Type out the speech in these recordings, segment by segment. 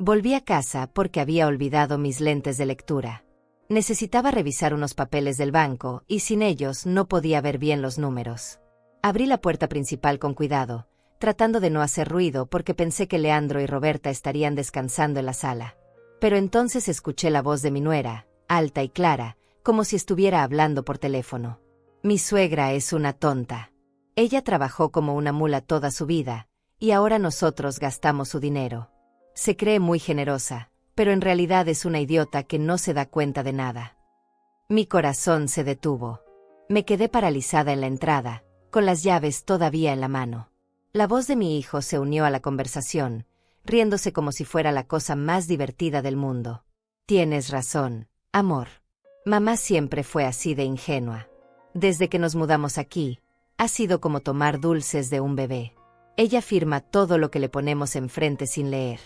Volví a casa porque había olvidado mis lentes de lectura. Necesitaba revisar unos papeles del banco y sin ellos no podía ver bien los números. Abrí la puerta principal con cuidado, tratando de no hacer ruido porque pensé que Leandro y Roberta estarían descansando en la sala. Pero entonces escuché la voz de mi nuera, alta y clara, como si estuviera hablando por teléfono. Mi suegra es una tonta. Ella trabajó como una mula toda su vida, y ahora nosotros gastamos su dinero. Se cree muy generosa, pero en realidad es una idiota que no se da cuenta de nada. Mi corazón se detuvo. Me quedé paralizada en la entrada, con las llaves todavía en la mano. La voz de mi hijo se unió a la conversación, riéndose como si fuera la cosa más divertida del mundo. Tienes razón, amor. Mamá siempre fue así de ingenua. Desde que nos mudamos aquí, ha sido como tomar dulces de un bebé. Ella firma todo lo que le ponemos enfrente sin leer.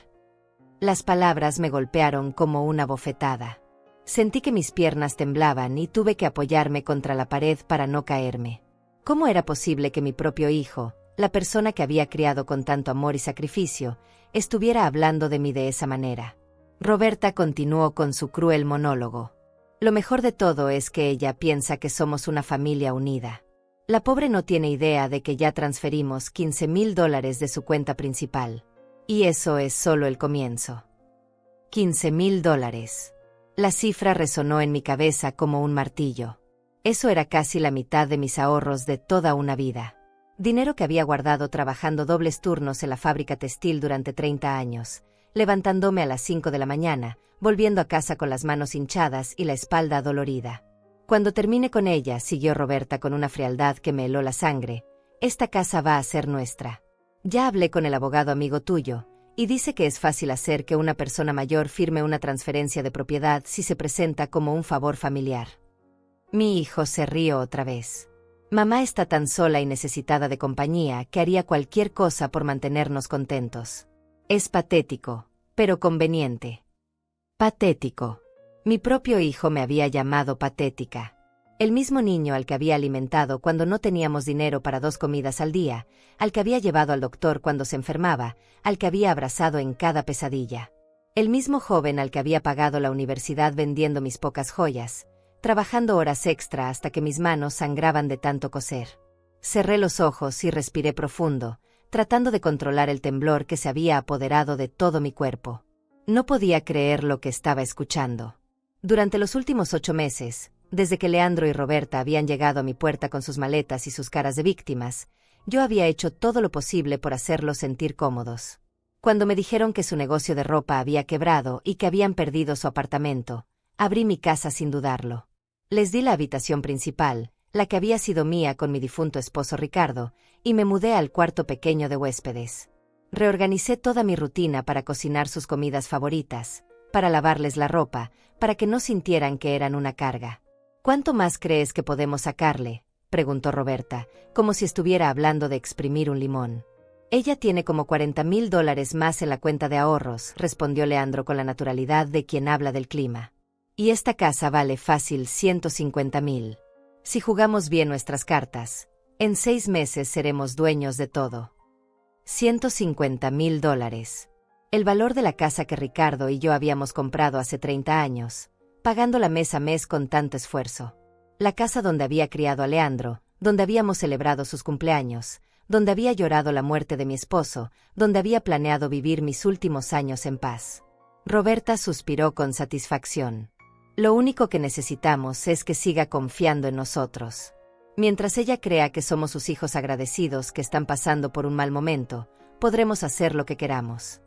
Las palabras me golpearon como una bofetada. Sentí que mis piernas temblaban y tuve que apoyarme contra la pared para no caerme. ¿Cómo era posible que mi propio hijo, la persona que había criado con tanto amor y sacrificio, estuviera hablando de mí de esa manera? Roberta continuó con su cruel monólogo. Lo mejor de todo es que ella piensa que somos una familia unida. La pobre no tiene idea de que ya transferimos $15,000 de su cuenta principal. Y eso es solo el comienzo. $15,000. La cifra resonó en mi cabeza como un martillo. Eso era casi la mitad de mis ahorros de toda una vida. Dinero que había guardado trabajando dobles turnos en la fábrica textil durante 30 años, levantándome a las 5 de la mañana, volviendo a casa con las manos hinchadas y la espalda dolorida. Cuando termine con ella, siguió Roberta con una frialdad que me heló la sangre, esta casa va a ser nuestra. Ya hablé con el abogado amigo tuyo, y dice que es fácil hacer que una persona mayor firme una transferencia de propiedad si se presenta como un favor familiar. Mi hijo se rió otra vez. Mamá está tan sola y necesitada de compañía que haría cualquier cosa por mantenernos contentos. Es patético, pero conveniente. Patético. Mi propio hijo me había llamado patética. El mismo niño al que había alimentado cuando no teníamos dinero para 2 comidas al día, al que había llevado al doctor cuando se enfermaba, al que había abrazado en cada pesadilla. El mismo joven al que había pagado la universidad vendiendo mis pocas joyas, trabajando horas extra hasta que mis manos sangraban de tanto coser. Cerré los ojos y respiré profundo, tratando de controlar el temblor que se había apoderado de todo mi cuerpo. No podía creer lo que estaba escuchando. Durante los últimos 8 meses, desde que Leandro y Roberta habían llegado a mi puerta con sus maletas y sus caras de víctimas, yo había hecho todo lo posible por hacerlos sentir cómodos. Cuando me dijeron que su negocio de ropa había quebrado y que habían perdido su apartamento, abrí mi casa sin dudarlo. Les di la habitación principal, la que había sido mía con mi difunto esposo Ricardo, y me mudé al cuarto pequeño de huéspedes. Reorganicé toda mi rutina para cocinar sus comidas favoritas, para lavarles la ropa, para que no sintieran que eran una carga. ¿Cuánto más crees que podemos sacarle?, preguntó Roberta, como si estuviera hablando de exprimir un limón. Ella tiene como $40,000 más en la cuenta de ahorros, respondió Leandro con la naturalidad de quien habla del clima. Y esta casa vale fácil 150,000. Si jugamos bien nuestras cartas, en 6 meses seremos dueños de todo. $150,000. El valor de la casa que Ricardo y yo habíamos comprado hace 30 años. Pagándola mes a mes con tanto esfuerzo. La casa donde había criado a Leandro, donde habíamos celebrado sus cumpleaños, donde había llorado la muerte de mi esposo, donde había planeado vivir mis últimos años en paz. Roberta suspiró con satisfacción. Lo único que necesitamos es que siga confiando en nosotros. Mientras ella crea que somos sus hijos agradecidos que están pasando por un mal momento, podremos hacer lo que queramos.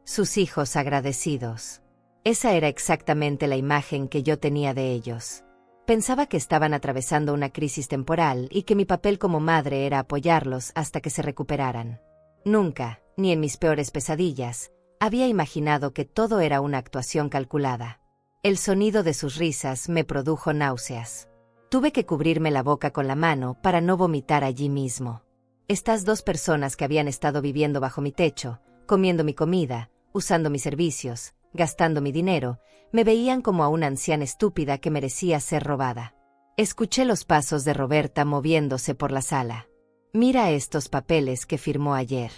Sus hijos agradecidos. Esa era exactamente la imagen que yo tenía de ellos. Pensaba que estaban atravesando una crisis temporal y que mi papel como madre era apoyarlos hasta que se recuperaran. Nunca, ni en mis peores pesadillas, había imaginado que todo era una actuación calculada. El sonido de sus risas me produjo náuseas. Tuve que cubrirme la boca con la mano para no vomitar allí mismo. Estas 2 personas que habían estado viviendo bajo mi techo, comiendo mi comida, usando mis servicios, gastando mi dinero, me veían como a una anciana estúpida que merecía ser robada. Escuché los pasos de Roberta moviéndose por la sala. Mira estos papeles que firmó ayer.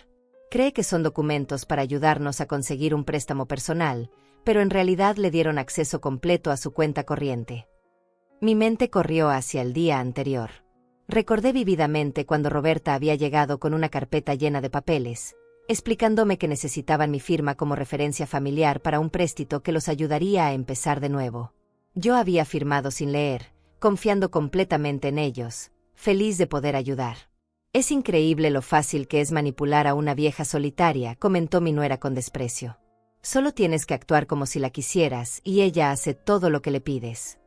Cree que son documentos para ayudarnos a conseguir un préstamo personal, pero en realidad le dieron acceso completo a su cuenta corriente. Mi mente corrió hacia el día anterior. Recordé vívidamente cuando Roberta había llegado con una carpeta llena de papeles, explicándome que necesitaban mi firma como referencia familiar para un préstamo que los ayudaría a empezar de nuevo. Yo había firmado sin leer, confiando completamente en ellos, feliz de poder ayudar. Es increíble lo fácil que es manipular a una vieja solitaria, comentó mi nuera con desprecio. Solo tienes que actuar como si la quisieras y ella hace todo lo que le pides.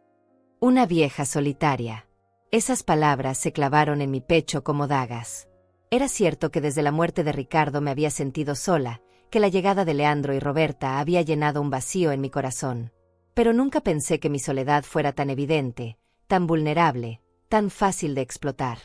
Una vieja solitaria. Esas palabras se clavaron en mi pecho como dagas. Era cierto que desde la muerte de Ricardo me había sentido sola, que la llegada de Leandro y Roberta había llenado un vacío en mi corazón. Pero nunca pensé que mi soledad fuera tan evidente, tan vulnerable, tan fácil de explotar.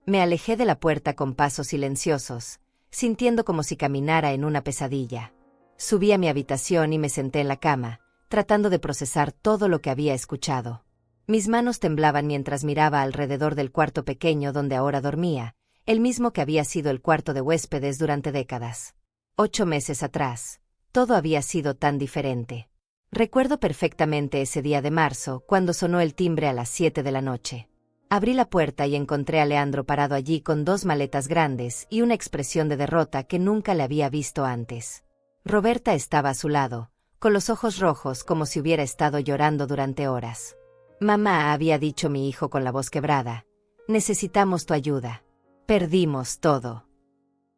Me alejé de la puerta con pasos silenciosos, sintiendo como si caminara en una pesadilla. Subí a mi habitación y me senté en la cama, tratando de procesar todo lo que había escuchado. Mis manos temblaban mientras miraba alrededor del cuarto pequeño donde ahora dormía, el mismo que había sido el cuarto de huéspedes durante décadas. 8 meses atrás, todo había sido tan diferente. Recuerdo perfectamente ese día de marzo, cuando sonó el timbre a las 7 de la noche. Abrí la puerta y encontré a Leandro parado allí con 2 maletas grandes y una expresión de derrota que nunca le había visto antes. Roberta estaba a su lado, con los ojos rojos como si hubiera estado llorando durante horas. «Mamá», había dicho mi hijo con la voz quebrada, «necesitamos tu ayuda. Perdimos todo».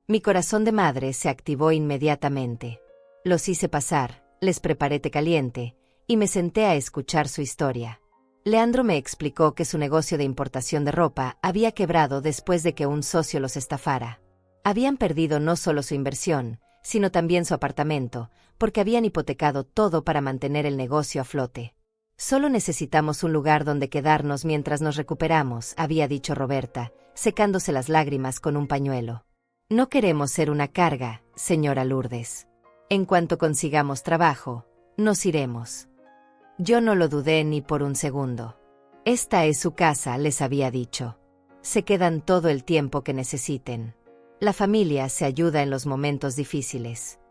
Mi corazón de madre se activó inmediatamente. Los hice pasar, les preparé té caliente, y me senté a escuchar su historia. Leandro me explicó que su negocio de importación de ropa había quebrado después de que un socio los estafara. Habían perdido no solo su inversión, sino también su apartamento, porque habían hipotecado todo para mantener el negocio a flote. «Solo necesitamos un lugar donde quedarnos mientras nos recuperamos», había dicho Roberta, secándose las lágrimas con un pañuelo. «No queremos ser una carga, señora Lourdes. En cuanto consigamos trabajo, nos iremos». Yo no lo dudé ni por un segundo. «Esta es su casa», les había dicho. «Se quedan todo el tiempo que necesiten. La familia se ayuda en los momentos difíciles».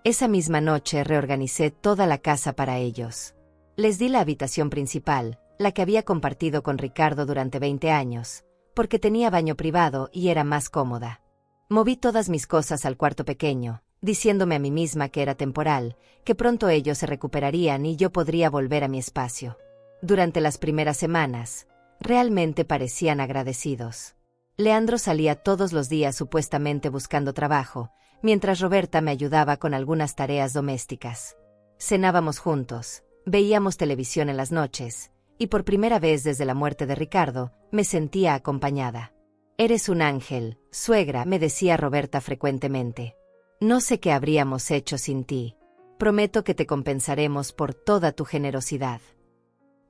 Esa misma noche reorganicé toda la casa para ellos. Les di la habitación principal, la que había compartido con Ricardo durante 20 años, porque tenía baño privado y era más cómoda. Moví todas mis cosas al cuarto pequeño, diciéndome a mí misma que era temporal, que pronto ellos se recuperarían y yo podría volver a mi espacio. Durante las primeras semanas, realmente parecían agradecidos. Leandro salía todos los días supuestamente buscando trabajo, mientras Roberta me ayudaba con algunas tareas domésticas. Cenábamos juntos, veíamos televisión en las noches, y por primera vez desde la muerte de Ricardo, me sentía acompañada. «Eres un ángel, suegra», me decía Roberta frecuentemente. «No sé qué habríamos hecho sin ti. Prometo que te compensaremos por toda tu generosidad».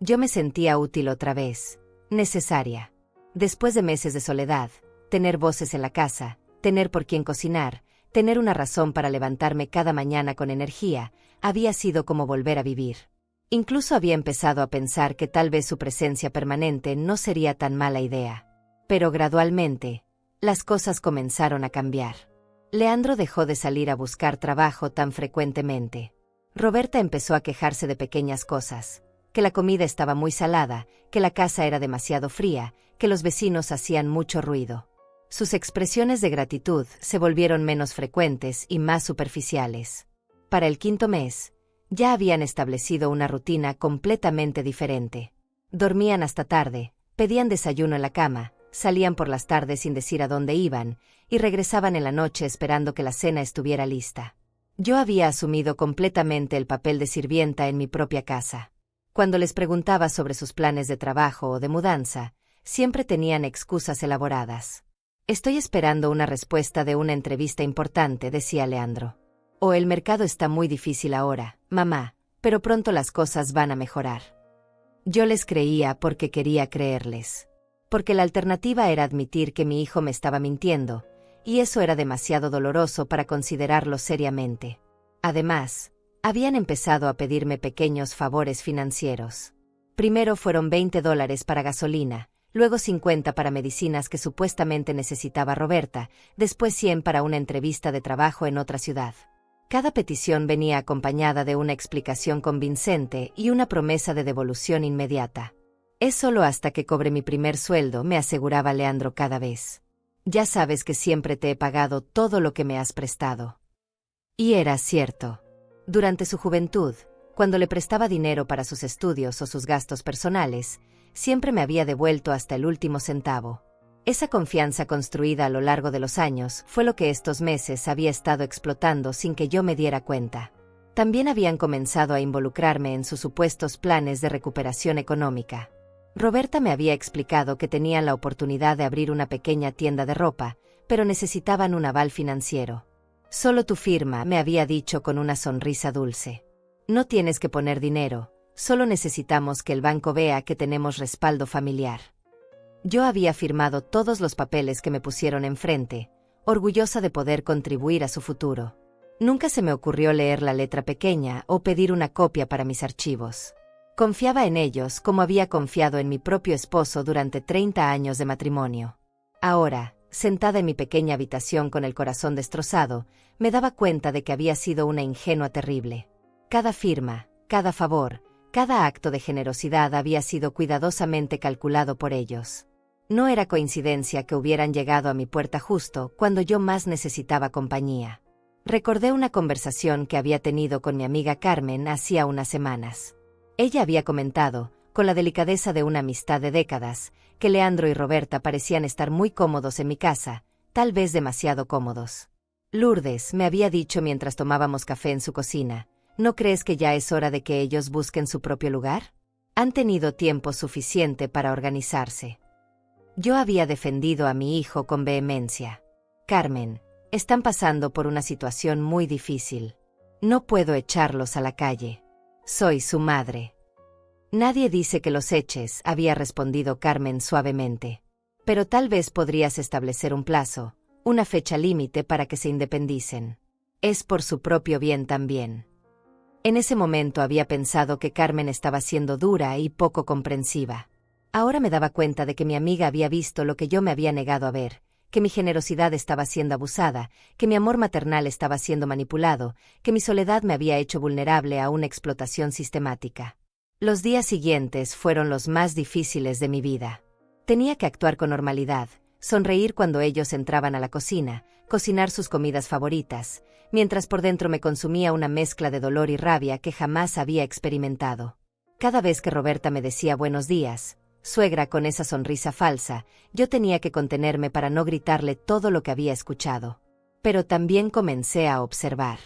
Yo me sentía útil otra vez, necesaria. Después de meses de soledad, tener voces en la casa, tener por quién cocinar, tener una razón para levantarme cada mañana con energía, había sido como volver a vivir. Incluso había empezado a pensar que tal vez su presencia permanente no sería tan mala idea. Pero gradualmente, las cosas comenzaron a cambiar. Leandro dejó de salir a buscar trabajo tan frecuentemente. Roberta empezó a quejarse de pequeñas cosas, que la comida estaba muy salada, que la casa era demasiado fría, que los vecinos hacían mucho ruido. Sus expresiones de gratitud se volvieron menos frecuentes y más superficiales. Para el 5.º mes, ya habían establecido una rutina completamente diferente. Dormían hasta tarde, pedían desayuno en la cama, salían por las tardes sin decir a dónde iban, y regresaban en la noche esperando que la cena estuviera lista. Yo había asumido completamente el papel de sirvienta en mi propia casa. Cuando les preguntaba sobre sus planes de trabajo o de mudanza, siempre tenían excusas elaboradas. «Estoy esperando una respuesta de una entrevista importante», decía Leandro. «O el mercado está muy difícil ahora, mamá, pero pronto las cosas van a mejorar». Yo les creía porque quería creerles. Porque la alternativa era admitir que mi hijo me estaba mintiendo, y eso era demasiado doloroso para considerarlo seriamente. Además, habían empezado a pedirme pequeños favores financieros. Primero fueron $20 para gasolina, luego 50 para medicinas que supuestamente necesitaba Roberta, después 100 para una entrevista de trabajo en otra ciudad. Cada petición venía acompañada de una explicación convincente y una promesa de devolución inmediata. Es solo hasta que cobre mi primer sueldo, me aseguraba Leandro cada vez. Ya sabes que siempre te he pagado todo lo que me has prestado. Y era cierto. Durante su juventud, cuando le prestaba dinero para sus estudios o sus gastos personales, siempre me había devuelto hasta el último centavo. Esa confianza construida a lo largo de los años fue lo que estos meses había estado explotando sin que yo me diera cuenta. También habían comenzado a involucrarme en sus supuestos planes de recuperación económica. Roberta me había explicado que tenían la oportunidad de abrir una pequeña tienda de ropa, pero necesitaban un aval financiero. Solo tu firma, me había dicho con una sonrisa dulce. No tienes que poner dinero, solo necesitamos que el banco vea que tenemos respaldo familiar. Yo había firmado todos los papeles que me pusieron enfrente, orgullosa de poder contribuir a su futuro. Nunca se me ocurrió leer la letra pequeña o pedir una copia para mis archivos. Confiaba en ellos como había confiado en mi propio esposo durante 30 años de matrimonio. Ahora, sentada en mi pequeña habitación con el corazón destrozado, me daba cuenta de que había sido una ingenua terrible. Cada firma, cada favor, cada acto de generosidad había sido cuidadosamente calculado por ellos. No era coincidencia que hubieran llegado a mi puerta justo cuando yo más necesitaba compañía. Recordé una conversación que había tenido con mi amiga Carmen hacía unas semanas. Ella había comentado, con la delicadeza de una amistad de décadas, que Leandro y Roberta parecían estar muy cómodos en mi casa, tal vez demasiado cómodos. Lourdes, me había dicho mientras tomábamos café en su cocina, ¿no crees que ya es hora de que ellos busquen su propio lugar? Han tenido tiempo suficiente para organizarse. Yo había defendido a mi hijo con vehemencia. Carmen, están pasando por una situación muy difícil. No puedo echarlos a la calle. Soy su madre. Nadie dice que los eches, había respondido Carmen suavemente. Pero tal vez podrías establecer un plazo, una fecha límite para que se independicen. Es por su propio bien también. En ese momento había pensado que Carmen estaba siendo dura y poco comprensiva. Ahora me daba cuenta de que mi amiga había visto lo que yo me había negado a ver, que mi generosidad estaba siendo abusada, que mi amor maternal estaba siendo manipulado, que mi soledad me había hecho vulnerable a una explotación sistemática. Los días siguientes fueron los más difíciles de mi vida. Tenía que actuar con normalidad, sonreír cuando ellos entraban a la cocina, cocinar sus comidas favoritas, mientras por dentro me consumía una mezcla de dolor y rabia que jamás había experimentado. Cada vez que Roberta me decía buenos días, suegra, con esa sonrisa falsa, yo tenía que contenerme para no gritarle todo lo que había escuchado. Pero también comencé a observar.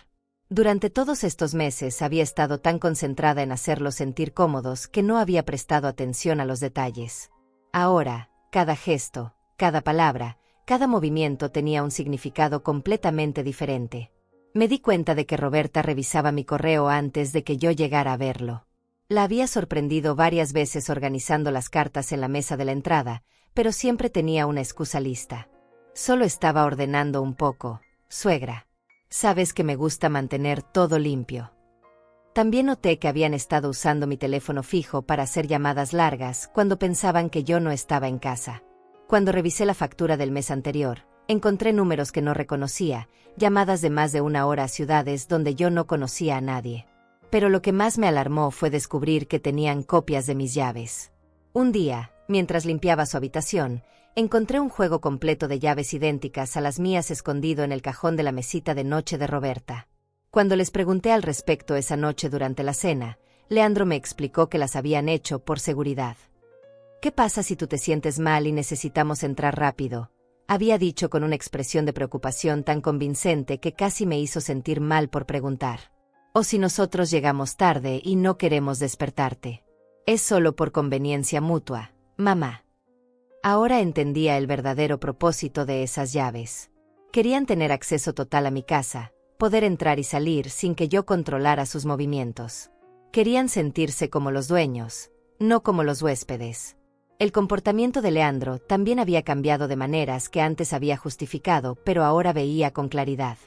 Durante todos estos meses había estado tan concentrada en hacerlos sentir cómodos que no había prestado atención a los detalles. Ahora, cada gesto, cada palabra, cada movimiento tenía un significado completamente diferente. Me di cuenta de que Roberta revisaba mi correo antes de que yo llegara a verlo. La había sorprendido varias veces organizando las cartas en la mesa de la entrada, pero siempre tenía una excusa lista. Solo estaba ordenando un poco, suegra. Sabes que me gusta mantener todo limpio. También noté que habían estado usando mi teléfono fijo para hacer llamadas largas cuando pensaban que yo no estaba en casa. Cuando revisé la factura del mes anterior, encontré números que no reconocía, llamadas de más de una hora a ciudades donde yo no conocía a nadie. Pero lo que más me alarmó fue descubrir que tenían copias de mis llaves. Un día, mientras limpiaba su habitación, encontré un juego completo de llaves idénticas a las mías escondido en el cajón de la mesita de noche de Roberta. Cuando les pregunté al respecto esa noche durante la cena, Leandro me explicó que las habían hecho por seguridad. ¿Qué pasa si tú te sientes mal y necesitamos entrar rápido?, había dicho con una expresión de preocupación tan convincente que casi me hizo sentir mal por preguntar. O si nosotros llegamos tarde y no queremos despertarte. Es solo por conveniencia mutua, mamá. Ahora entendía el verdadero propósito de esas llaves. Querían tener acceso total a mi casa, poder entrar y salir sin que yo controlara sus movimientos. Querían sentirse como los dueños, no como los huéspedes. El comportamiento de Leandro también había cambiado de maneras que antes había justificado, pero ahora veía con claridad.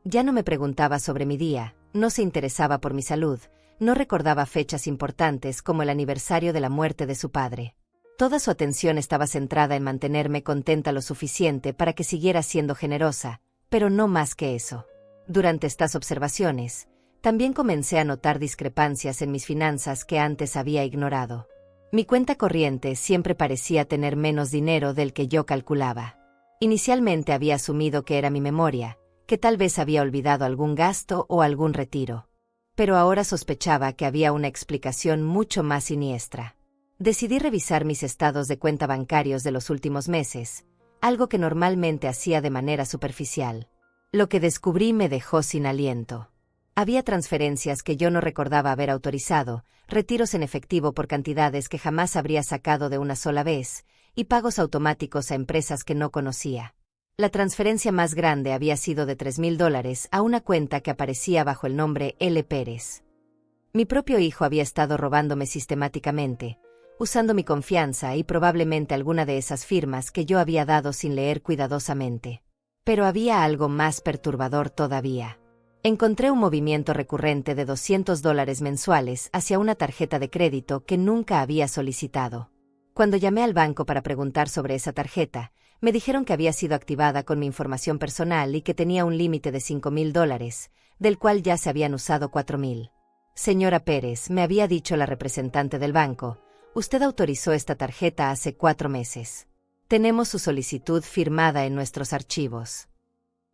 Ya no me preguntaba sobre mi día, no se interesaba por mi salud, no recordaba fechas importantes como el aniversario de la muerte de su padre. Toda su atención estaba centrada en mantenerme contenta lo suficiente para que siguiera siendo generosa, pero no más que eso. Durante estas observaciones, también comencé a notar discrepancias en mis finanzas que antes había ignorado. Mi cuenta corriente siempre parecía tener menos dinero del que yo calculaba. Inicialmente había asumido que era mi memoria, que tal vez había olvidado algún gasto o algún retiro. Pero ahora sospechaba que había una explicación mucho más siniestra. Decidí revisar mis estados de cuenta bancarios de los últimos meses, algo que normalmente hacía de manera superficial. Lo que descubrí me dejó sin aliento. Había transferencias que yo no recordaba haber autorizado, retiros en efectivo por cantidades que jamás habría sacado de una sola vez, y pagos automáticos a empresas que no conocía. La transferencia más grande había sido de $3,000 a una cuenta que aparecía bajo el nombre L. Pérez. Mi propio hijo había estado robándome sistemáticamente, usando mi confianza y probablemente alguna de esas firmas que yo había dado sin leer cuidadosamente. Pero había algo más perturbador todavía. Encontré un movimiento recurrente de $200 mensuales hacia una tarjeta de crédito que nunca había solicitado. Cuando llamé al banco para preguntar sobre esa tarjeta, me dijeron que había sido activada con mi información personal y que tenía un límite de $5,000, del cual ya se habían usado $4,000. Señora Pérez, me había dicho la representante del banco, usted autorizó esta tarjeta hace 4 meses. Tenemos su solicitud firmada en nuestros archivos.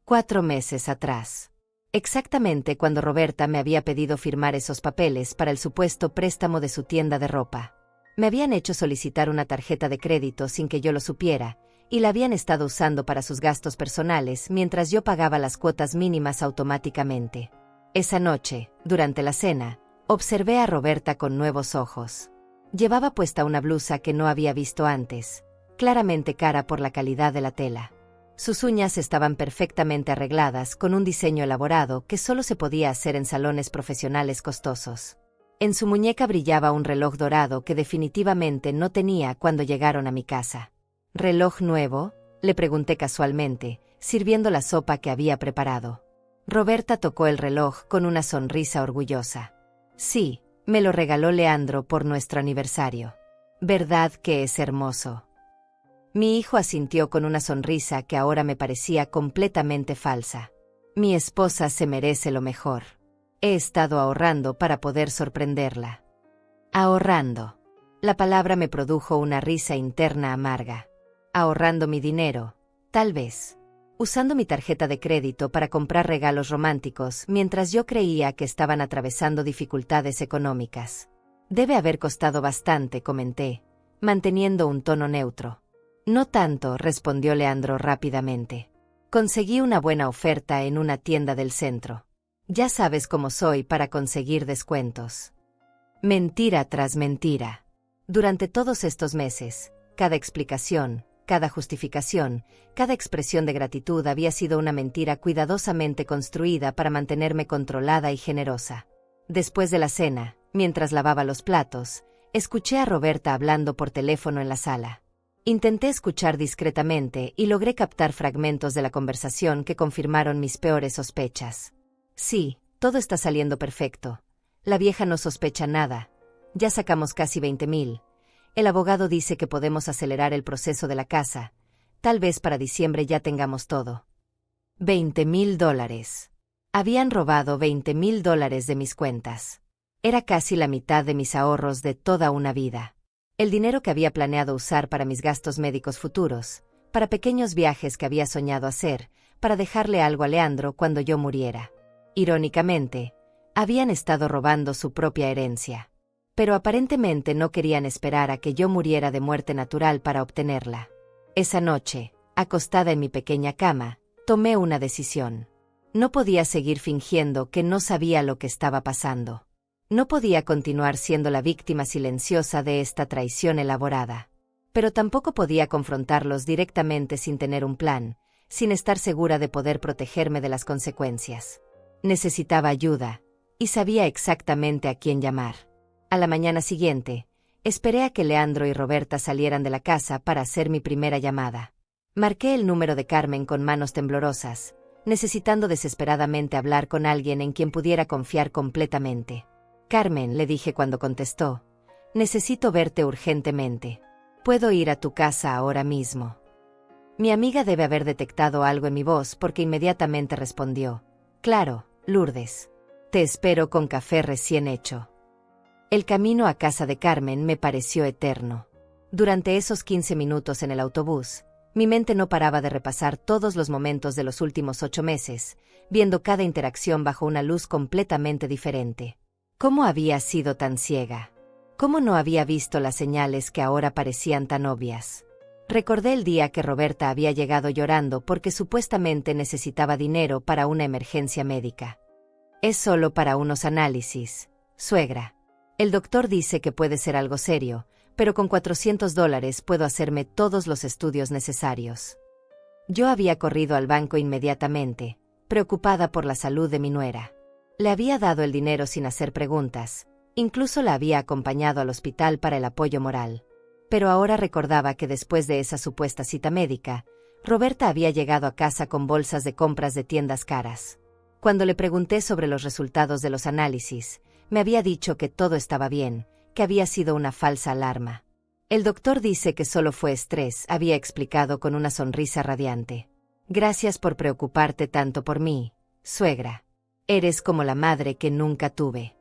4 meses atrás. Exactamente cuando Roberta me había pedido firmar esos papeles para el supuesto préstamo de su tienda de ropa. Me habían hecho solicitar una tarjeta de crédito sin que yo lo supiera, y la habían estado usando para sus gastos personales mientras yo pagaba las cuotas mínimas automáticamente. Esa noche, durante la cena, observé a Roberta con nuevos ojos. Llevaba puesta una blusa que no había visto antes, claramente cara por la calidad de la tela. Sus uñas estaban perfectamente arregladas con un diseño elaborado que solo se podía hacer en salones profesionales costosos. En su muñeca brillaba un reloj dorado que definitivamente no tenía cuando llegaron a mi casa. ¿Reloj nuevo?, le pregunté casualmente, sirviendo la sopa que había preparado. Roberta tocó el reloj con una sonrisa orgullosa. Sí, me lo regaló Leandro por nuestro aniversario. ¿Verdad que es hermoso? Mi hijo asintió con una sonrisa que ahora me parecía completamente falsa. Mi esposa se merece lo mejor. He estado ahorrando para poder sorprenderla. Ahorrando. La palabra me produjo una risa interna amarga. Ahorrando mi dinero, tal vez. Usando mi tarjeta de crédito para comprar regalos románticos mientras yo creía que estaban atravesando dificultades económicas. Debe haber costado bastante, comenté, manteniendo un tono neutro. No tanto, respondió Leandro rápidamente. Conseguí una buena oferta en una tienda del centro. Ya sabes cómo soy para conseguir descuentos. Mentira tras mentira. Durante todos estos meses, cada explicación, cada justificación, cada expresión de gratitud había sido una mentira cuidadosamente construida para mantenerme controlada y generosa. Después de la cena, mientras lavaba los platos, escuché a Roberta hablando por teléfono en la sala. Intenté escuchar discretamente y logré captar fragmentos de la conversación que confirmaron mis peores sospechas. Sí, todo está saliendo perfecto. La vieja no sospecha nada. Ya sacamos casi 20,000. El abogado dice que podemos acelerar el proceso de la casa. Tal vez para diciembre ya tengamos todo. $20,000. Habían robado $20,000 de mis cuentas. Era casi la mitad de mis ahorros de toda una vida. El dinero que había planeado usar para mis gastos médicos futuros, para pequeños viajes que había soñado hacer, para dejarle algo a Leandro cuando yo muriera. Irónicamente, habían estado robando su propia herencia. Pero aparentemente no querían esperar a que yo muriera de muerte natural para obtenerla. Esa noche, acostada en mi pequeña cama, tomé una decisión. No podía seguir fingiendo que no sabía lo que estaba pasando. No podía continuar siendo la víctima silenciosa de esta traición elaborada. Pero tampoco podía confrontarlos directamente sin tener un plan, sin estar segura de poder protegerme de las consecuencias. Necesitaba ayuda, y sabía exactamente a quién llamar. A la mañana siguiente, esperé a que Leandro y Roberta salieran de la casa para hacer mi primera llamada. Marqué el número de Carmen con manos temblorosas, necesitando desesperadamente hablar con alguien en quien pudiera confiar completamente. Carmen, le dije cuando contestó, necesito verte urgentemente. Puedo ir a tu casa ahora mismo. Mi amiga debe haber detectado algo en mi voz porque inmediatamente respondió: claro, Lourdes. Te espero con café recién hecho. El camino a casa de Carmen me pareció eterno. Durante esos 15 minutos en el autobús, mi mente no paraba de repasar todos los momentos de los últimos 8 meses, viendo cada interacción bajo una luz completamente diferente. ¿Cómo había sido tan ciega? ¿Cómo no había visto las señales que ahora parecían tan obvias? Recordé el día que Roberta había llegado llorando porque supuestamente necesitaba dinero para una emergencia médica. Es solo para unos análisis, suegra. El doctor dice que puede ser algo serio, pero con $400 puedo hacerme todos los estudios necesarios. Yo había corrido al banco inmediatamente, preocupada por la salud de mi nuera. Le había dado el dinero sin hacer preguntas, incluso la había acompañado al hospital para el apoyo moral. Pero ahora recordaba que después de esa supuesta cita médica, Roberta había llegado a casa con bolsas de compras de tiendas caras. Cuando le pregunté sobre los resultados de los análisis, me había dicho que todo estaba bien, que había sido una falsa alarma. El doctor dice que solo fue estrés, había explicado con una sonrisa radiante. Gracias por preocuparte tanto por mí, suegra. Eres como la madre que nunca tuve.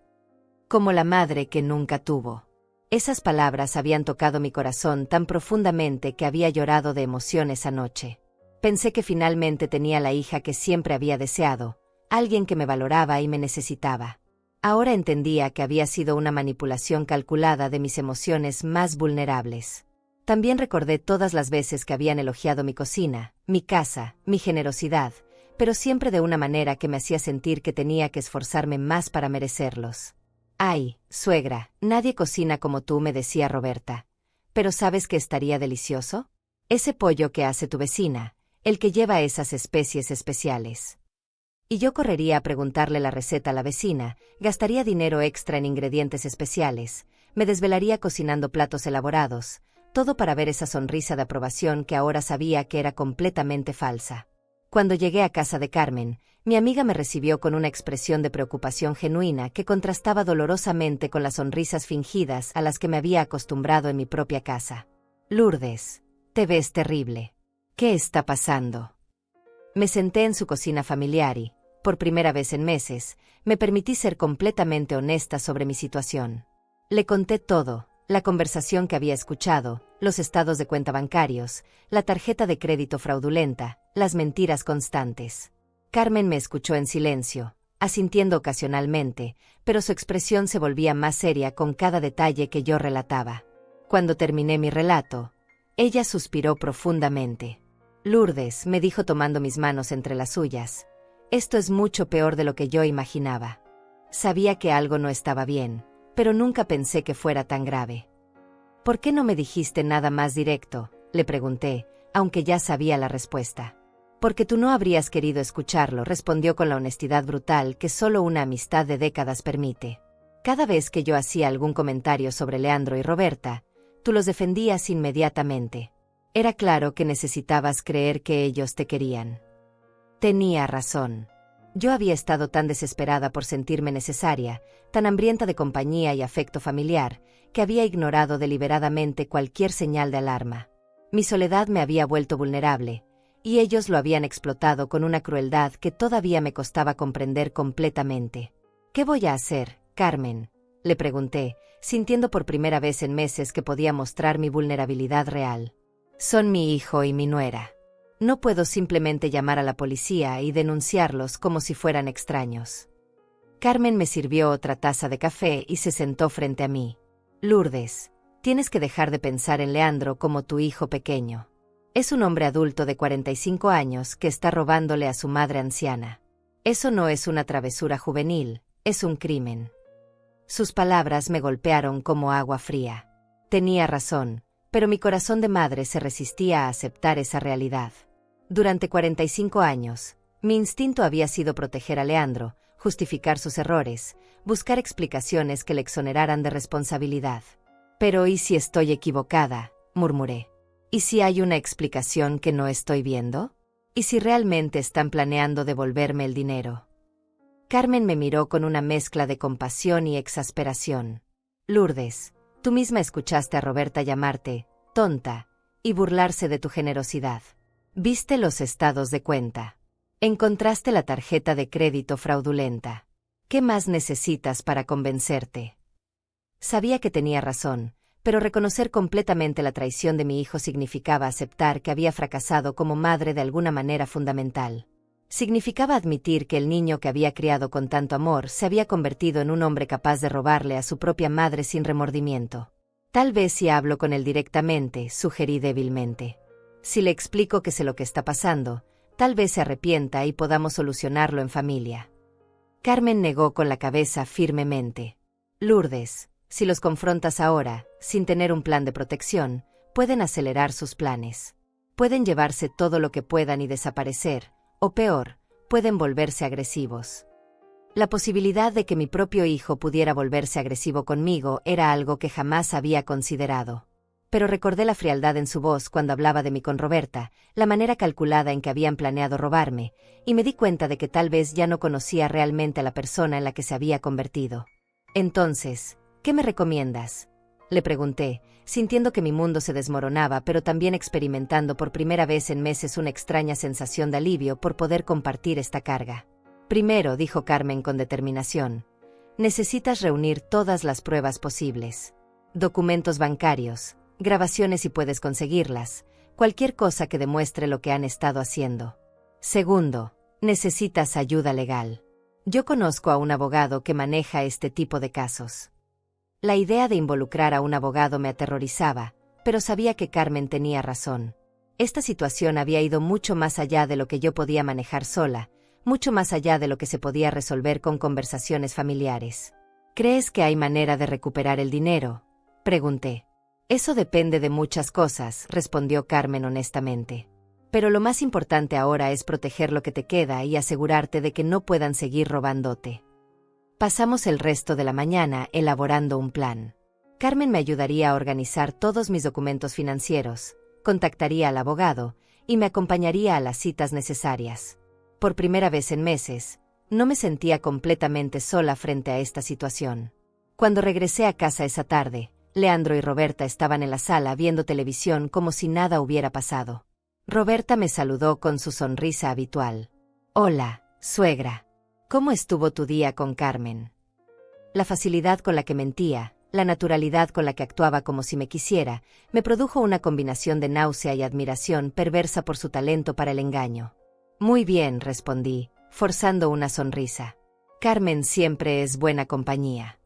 Como la madre que nunca tuvo. Esas palabras habían tocado mi corazón tan profundamente que había llorado de emoción esa noche. Pensé que finalmente tenía la hija que siempre había deseado, alguien que me valoraba y me necesitaba. Ahora entendía que había sido una manipulación calculada de mis emociones más vulnerables. También recordé todas las veces que habían elogiado mi cocina, mi casa, mi generosidad, pero siempre de una manera que me hacía sentir que tenía que esforzarme más para merecerlos. Ay, suegra, nadie cocina como tú, me decía Roberta. ¿Pero sabes qué estaría delicioso? Ese pollo que hace tu vecina, el que lleva esas especies especiales. Y yo correría a preguntarle la receta a la vecina, gastaría dinero extra en ingredientes especiales, me desvelaría cocinando platos elaborados, todo para ver esa sonrisa de aprobación que ahora sabía que era completamente falsa. Cuando llegué a casa de Carmen, mi amiga me recibió con una expresión de preocupación genuina que contrastaba dolorosamente con las sonrisas fingidas a las que me había acostumbrado en mi propia casa. Lourdes, te ves terrible. ¿Qué está pasando? Me senté en su cocina familiar y, por primera vez en meses, me permití ser completamente honesta sobre mi situación. Le conté todo, la conversación que había escuchado, los estados de cuenta bancarios, la tarjeta de crédito fraudulenta, las mentiras constantes. Carmen me escuchó en silencio, asintiendo ocasionalmente, pero su expresión se volvía más seria con cada detalle que yo relataba. Cuando terminé mi relato, ella suspiró profundamente. Lourdes, me dijo tomando mis manos entre las suyas, esto es mucho peor de lo que yo imaginaba. Sabía que algo no estaba bien, pero nunca pensé que fuera tan grave. ¿Por qué no me dijiste nada más directo?, le pregunté, aunque ya sabía la respuesta. Porque tú no habrías querido escucharlo, respondió con la honestidad brutal que solo una amistad de décadas permite. Cada vez que yo hacía algún comentario sobre Leandro y Roberta, tú los defendías inmediatamente. Era claro que necesitabas creer que ellos te querían. Tenía razón. Yo había estado tan desesperada por sentirme necesaria, tan hambrienta de compañía y afecto familiar, que había ignorado deliberadamente cualquier señal de alarma. Mi soledad me había vuelto vulnerable, y ellos lo habían explotado con una crueldad que todavía me costaba comprender completamente. ¿Qué voy a hacer, Carmen?, le pregunté, sintiendo por primera vez en meses que podía mostrar mi vulnerabilidad real. Son mi hijo y mi nuera. No puedo simplemente llamar a la policía y denunciarlos como si fueran extraños. Carmen me sirvió otra taza de café y se sentó frente a mí. Lourdes, tienes que dejar de pensar en Leandro como tu hijo pequeño. Es un hombre adulto de 45 años que está robándole a su madre anciana. Eso no es una travesura juvenil, es un crimen. Sus palabras me golpearon como agua fría. Tenía razón, pero mi corazón de madre se resistía a aceptar esa realidad. Durante 45 años, mi instinto había sido proteger a Leandro, justificar sus errores, buscar explicaciones que le exoneraran de responsabilidad. Pero ¿y si estoy equivocada?, murmuré. ¿Y si hay una explicación que no estoy viendo? ¿Y si realmente están planeando devolverme el dinero? Carmen me miró con una mezcla de compasión y exasperación. Lourdes, tú misma escuchaste a Roberta llamarte tonta, y burlarse de tu generosidad. Viste los estados de cuenta. Encontraste la tarjeta de crédito fraudulenta. ¿Qué más necesitas para convencerte? Sabía que tenía razón, pero reconocer completamente la traición de mi hijo significaba aceptar que había fracasado como madre de alguna manera fundamental. Significaba admitir que el niño que había criado con tanto amor se había convertido en un hombre capaz de robarle a su propia madre sin remordimiento. Tal vez si hablo con él directamente, sugerí débilmente. Si le explico que sé lo que está pasando, tal vez se arrepienta y podamos solucionarlo en familia. Carmen negó con la cabeza firmemente. Lourdes, si los confrontas ahora, sin tener un plan de protección, pueden acelerar sus planes. Pueden llevarse todo lo que puedan y desaparecer, o peor, pueden volverse agresivos. La posibilidad de que mi propio hijo pudiera volverse agresivo conmigo era algo que jamás había considerado. Pero recordé la frialdad en su voz cuando hablaba de mí con Roberta, la manera calculada en que habían planeado robarme, y me di cuenta de que tal vez ya no conocía realmente a la persona en la que se había convertido. Entonces, ¿qué me recomiendas?, le pregunté, sintiendo que mi mundo se desmoronaba, pero también experimentando por primera vez en meses una extraña sensación de alivio por poder compartir esta carga. Primero, dijo Carmen con determinación, necesitas reunir todas las pruebas posibles. Documentos bancarios, grabaciones si puedes conseguirlas, cualquier cosa que demuestre lo que han estado haciendo. Segundo, necesitas ayuda legal. Yo conozco a un abogado que maneja este tipo de casos. La idea de involucrar a un abogado me aterrorizaba, pero sabía que Carmen tenía razón. Esta situación había ido mucho más allá de lo que yo podía manejar sola, mucho más allá de lo que se podía resolver con conversaciones familiares. ¿Crees que hay manera de recuperar el dinero?, pregunté. Eso depende de muchas cosas, respondió Carmen honestamente. Pero lo más importante ahora es proteger lo que te queda y asegurarte de que no puedan seguir robándote. Pasamos el resto de la mañana elaborando un plan. Carmen me ayudaría a organizar todos mis documentos financieros, contactaría al abogado y me acompañaría a las citas necesarias. Por primera vez en meses, no me sentía completamente sola frente a esta situación. Cuando regresé a casa esa tarde, Leandro y Roberta estaban en la sala viendo televisión como si nada hubiera pasado. Roberta me saludó con su sonrisa habitual. Hola, suegra. ¿Cómo estuvo tu día con Carmen? La facilidad con la que mentía, la naturalidad con la que actuaba como si me quisiera, me produjo una combinación de náusea y admiración perversa por su talento para el engaño. Muy bien, respondí, forzando una sonrisa. Carmen siempre es buena compañía.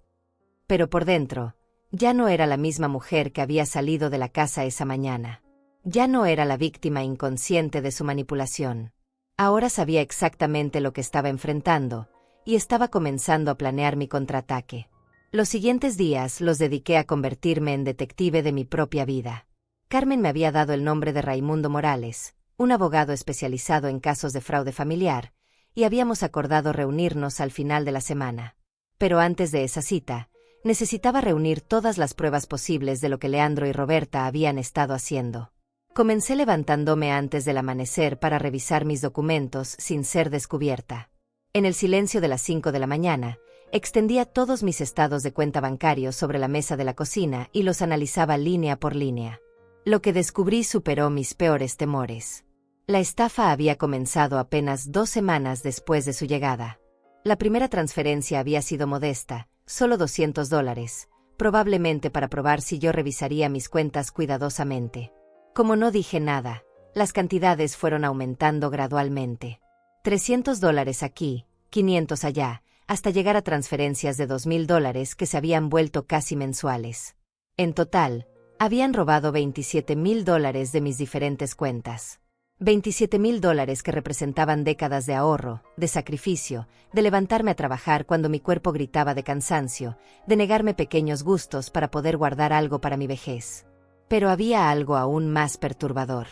Pero por dentro, ya no era la misma mujer que había salido de la casa esa mañana. Ya no era la víctima inconsciente de su manipulación. Ahora sabía exactamente lo que estaba enfrentando, y estaba comenzando a planear mi contraataque. Los siguientes días los dediqué a convertirme en detective de mi propia vida. Carmen me había dado el nombre de Raimundo Morales, un abogado especializado en casos de fraude familiar, y habíamos acordado reunirnos al final de la semana. Pero antes de esa cita, necesitaba reunir todas las pruebas posibles de lo que Leandro y Roberta habían estado haciendo. Comencé levantándome antes del amanecer para revisar mis documentos sin ser descubierta. En el silencio de las 5 de la mañana, extendía todos mis estados de cuenta bancarios sobre la mesa de la cocina y los analizaba línea por línea. Lo que descubrí superó mis peores temores. La estafa había comenzado apenas 2 semanas después de su llegada. La primera transferencia había sido modesta, solo $200, probablemente para probar si yo revisaría mis cuentas cuidadosamente. Como no dije nada, las cantidades fueron aumentando gradualmente. $300 aquí, 500 allá, hasta llegar a transferencias de $2,000 que se habían vuelto casi mensuales. En total, habían robado $27,000 de mis diferentes cuentas. $27,000 que representaban décadas de ahorro, de sacrificio, de levantarme a trabajar cuando mi cuerpo gritaba de cansancio, de negarme pequeños gustos para poder guardar algo para mi vejez. Pero había algo aún más perturbador.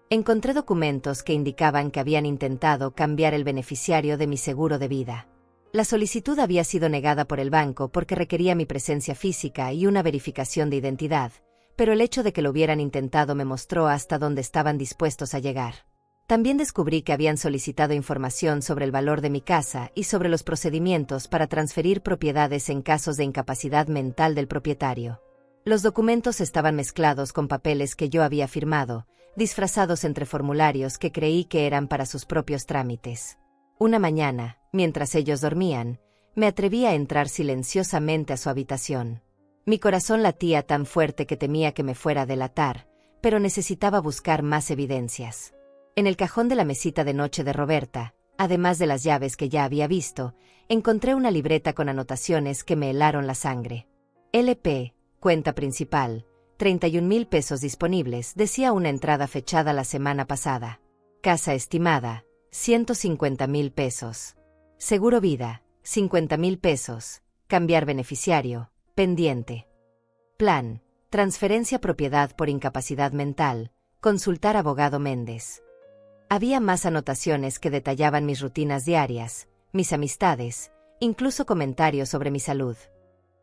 Encontré documentos que indicaban que habían intentado cambiar el beneficiario de mi seguro de vida. La solicitud había sido negada por el banco porque requería mi presencia física y una verificación de identidad, pero el hecho de que lo hubieran intentado me mostró hasta dónde estaban dispuestos a llegar. También descubrí que habían solicitado información sobre el valor de mi casa y sobre los procedimientos para transferir propiedades en casos de incapacidad mental del propietario. Los documentos estaban mezclados con papeles que yo había firmado, disfrazados entre formularios que creí que eran para sus propios trámites. Una mañana, mientras ellos dormían, me atreví a entrar silenciosamente a su habitación. Mi corazón latía tan fuerte que temía que me fuera a delatar, pero necesitaba buscar más evidencias. En el cajón de la mesita de noche de Roberta, además de las llaves que ya había visto, encontré una libreta con anotaciones que me helaron la sangre. LP, cuenta principal, 31,000 pesos disponibles, decía una entrada fechada la semana pasada. Casa estimada, 150,000 pesos. Seguro vida, 50,000 pesos. Cambiar beneficiario, pendiente. Plan, transferencia propiedad por incapacidad mental, consultar abogado Méndez. Había más anotaciones que detallaban mis rutinas diarias, mis amistades, incluso comentarios sobre mi salud.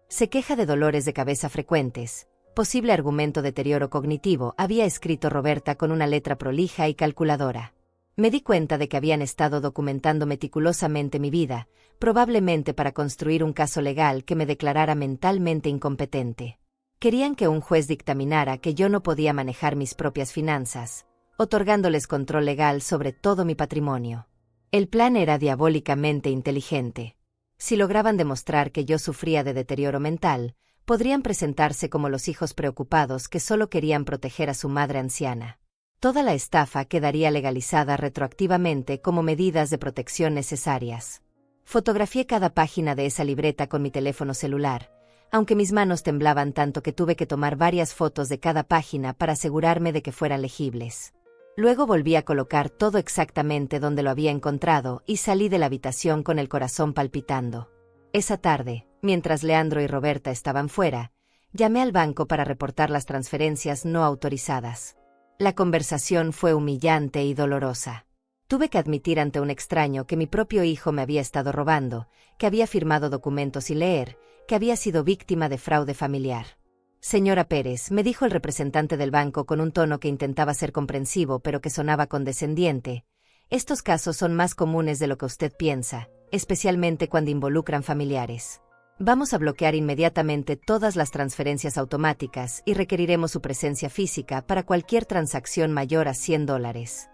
Se queja de dolores de cabeza frecuentes, posible argumento deterioro cognitivo, había escrito Roberta con una letra prolija y calculadora. Me di cuenta de que habían estado documentando meticulosamente mi vida, probablemente para construir un caso legal que me declarara mentalmente incompetente. Querían que un juez dictaminara que yo no podía manejar mis propias finanzas, otorgándoles control legal sobre todo mi patrimonio. El plan era diabólicamente inteligente. Si lograban demostrar que yo sufría de deterioro mental, podrían presentarse como los hijos preocupados que solo querían proteger a su madre anciana. Toda la estafa quedaría legalizada retroactivamente como medidas de protección necesarias. Fotografié cada página de esa libreta con mi teléfono celular, aunque mis manos temblaban tanto que tuve que tomar varias fotos de cada página para asegurarme de que fueran legibles. Luego volví a colocar todo exactamente donde lo había encontrado y salí de la habitación con el corazón palpitando. Esa tarde, mientras Leandro y Roberta estaban fuera, llamé al banco para reportar las transferencias no autorizadas. La conversación fue humillante y dolorosa. Tuve que admitir ante un extraño que mi propio hijo me había estado robando, que había firmado documentos sin leer, que había sido víctima de fraude familiar. Señora Pérez, me dijo el representante del banco con un tono que intentaba ser comprensivo pero que sonaba condescendiente, estos casos son más comunes de lo que usted piensa, especialmente cuando involucran familiares. Vamos a bloquear inmediatamente todas las transferencias automáticas y requeriremos su presencia física para cualquier transacción mayor a $100.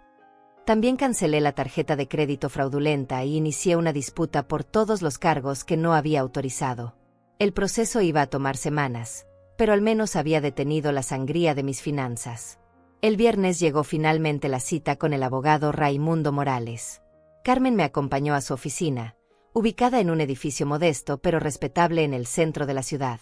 También cancelé la tarjeta de crédito fraudulenta y inicié una disputa por todos los cargos que no había autorizado. El proceso iba a tomar semanas, pero al menos había detenido la sangría de mis finanzas. El viernes llegó finalmente la cita con el abogado Raimundo Morales. Carmen me acompañó a su oficina, ubicada en un edificio modesto pero respetable en el centro de la ciudad.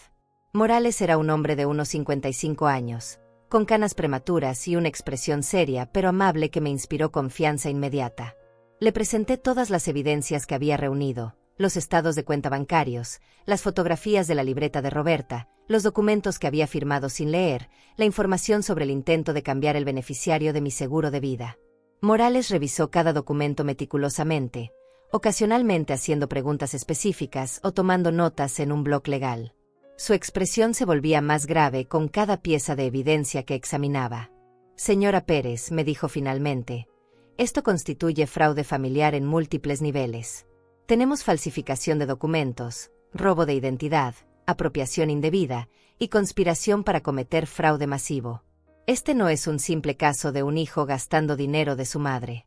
Morales era un hombre de unos 55 años, con canas prematuras y una expresión seria pero amable que me inspiró confianza inmediata. Le presenté todas las evidencias que había reunido, los estados de cuenta bancarios, las fotografías de la libreta de Roberta, los documentos que había firmado sin leer, la información sobre el intento de cambiar el beneficiario de mi seguro de vida. Morales revisó cada documento meticulosamente, ocasionalmente haciendo preguntas específicas o tomando notas en un bloc legal. Su expresión se volvía más grave con cada pieza de evidencia que examinaba. Señora Pérez, me dijo finalmente, esto constituye fraude familiar en múltiples niveles. Tenemos falsificación de documentos, robo de identidad, apropiación indebida y conspiración para cometer fraude masivo. Este no es un simple caso de un hijo gastando dinero de su madre.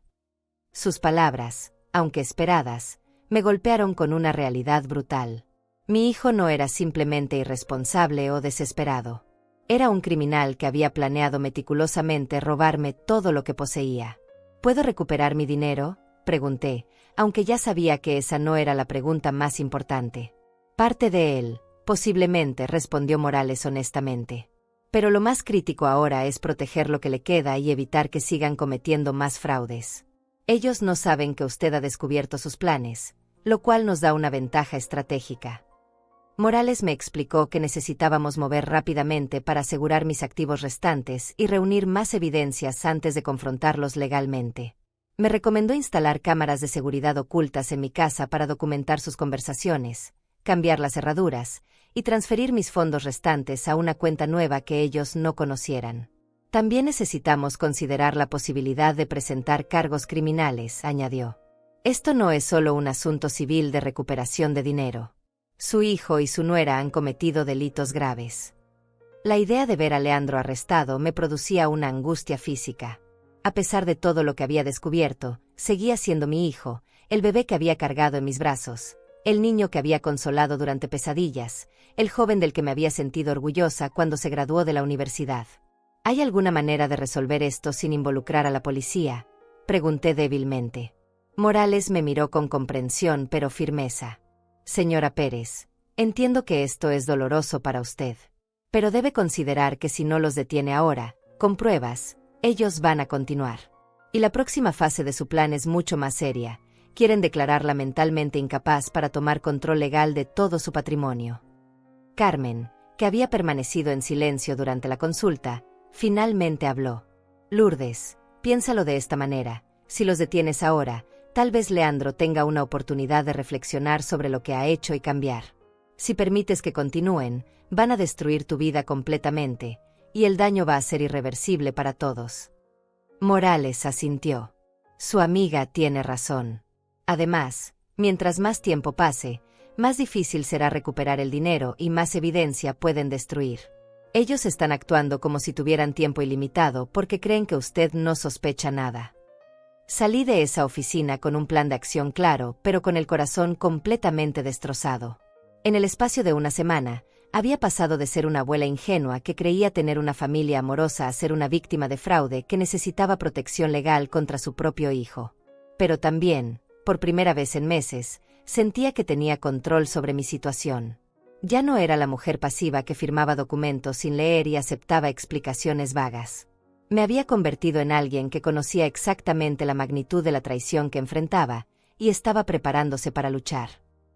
Sus palabras, aunque esperadas, me golpearon con una realidad brutal. Mi hijo no era simplemente irresponsable o desesperado. Era un criminal que había planeado meticulosamente robarme todo lo que poseía. ¿Puedo recuperar mi dinero?, pregunté, aunque ya sabía que esa no era la pregunta más importante. Parte de él, posiblemente, respondió Morales honestamente. Pero lo más crítico ahora es proteger lo que le queda y evitar que sigan cometiendo más fraudes. Ellos no saben que usted ha descubierto sus planes, lo cual nos da una ventaja estratégica. Morales me explicó que necesitábamos mover rápidamente para asegurar mis activos restantes y reunir más evidencias antes de confrontarlos legalmente. Me recomendó instalar cámaras de seguridad ocultas en mi casa para documentar sus conversaciones, cambiar las cerraduras y transferir mis fondos restantes a una cuenta nueva que ellos no conocieran. También necesitamos considerar la posibilidad de presentar cargos criminales, añadió. Esto no es solo un asunto civil de recuperación de dinero. Su hijo y su nuera han cometido delitos graves. La idea de ver a Leandro arrestado me producía una angustia física. A pesar de todo lo que había descubierto, seguía siendo mi hijo, el bebé que había cargado en mis brazos, el niño que había consolado durante pesadillas, el joven del que me había sentido orgullosa cuando se graduó de la universidad. ¿Hay alguna manera de resolver esto sin involucrar a la policía?, pregunté débilmente. Morales me miró con comprensión pero firmeza. Señora Pérez, entiendo que esto es doloroso para usted. Pero debe considerar que si no los detiene ahora, con pruebas, ellos van a continuar. Y la próxima fase de su plan es mucho más seria. Quieren declararla mentalmente incapaz para tomar control legal de todo su patrimonio. Carmen, que había permanecido en silencio durante la consulta, finalmente habló. Lourdes, piénsalo de esta manera. Si los detienes ahora, tal vez Leandro tenga una oportunidad de reflexionar sobre lo que ha hecho y cambiar. Si permites que continúen, van a destruir tu vida completamente, y el daño va a ser irreversible para todos. Morales asintió. Su amiga tiene razón. Además, mientras más tiempo pase, más difícil será recuperar el dinero y más evidencia pueden destruir. Ellos están actuando como si tuvieran tiempo ilimitado porque creen que usted no sospecha nada. Salí de esa oficina con un plan de acción claro, pero con el corazón completamente destrozado. En el espacio de una semana, había pasado de ser una abuela ingenua que creía tener una familia amorosa a ser una víctima de fraude que necesitaba protección legal contra su propio hijo. Pero también, por primera vez en meses, sentía que tenía control sobre mi situación. Ya no era la mujer pasiva que firmaba documentos sin leer y aceptaba explicaciones vagas. Me había convertido en alguien que conocía exactamente la magnitud de la traición que enfrentaba, y estaba preparándose para luchar.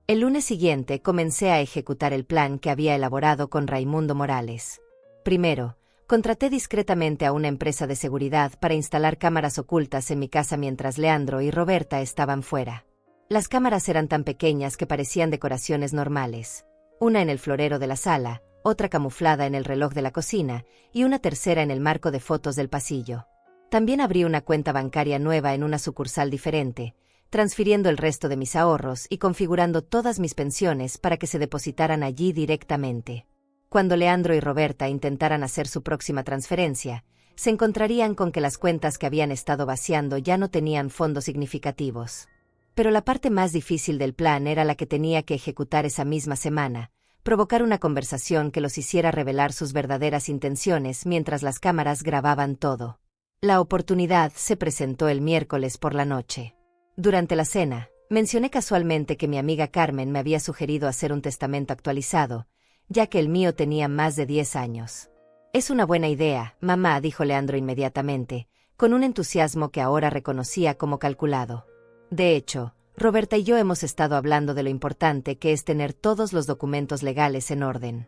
El lunes siguiente comencé a ejecutar el plan que había elaborado con Raimundo Morales. Primero, contraté discretamente a una empresa de seguridad para instalar cámaras ocultas en mi casa mientras Leandro y Roberta estaban fuera. Las cámaras eran tan pequeñas que parecían decoraciones normales. Una en el florero de la sala, otra camuflada en el reloj de la cocina y una tercera en el marco de fotos del pasillo. También abrí una cuenta bancaria nueva en una sucursal diferente, transfiriendo el resto de mis ahorros y configurando todas mis pensiones para que se depositaran allí directamente. Cuando Leandro y Roberta intentaran hacer su próxima transferencia, se encontrarían con que las cuentas que habían estado vaciando ya no tenían fondos significativos. Pero la parte más difícil del plan era la que tenía que ejecutar esa misma semana, provocar una conversación que los hiciera revelar sus verdaderas intenciones mientras las cámaras grababan todo. La oportunidad se presentó el miércoles por la noche. Durante la cena, mencioné casualmente que mi amiga Carmen me había sugerido hacer un testamento actualizado, ya que el mío tenía más de 10 años. Es una buena idea, mamá, dijo Leandro inmediatamente, con un entusiasmo que ahora reconocía como calculado. De hecho, Roberta y yo hemos estado hablando de lo importante que es tener todos los documentos legales en orden.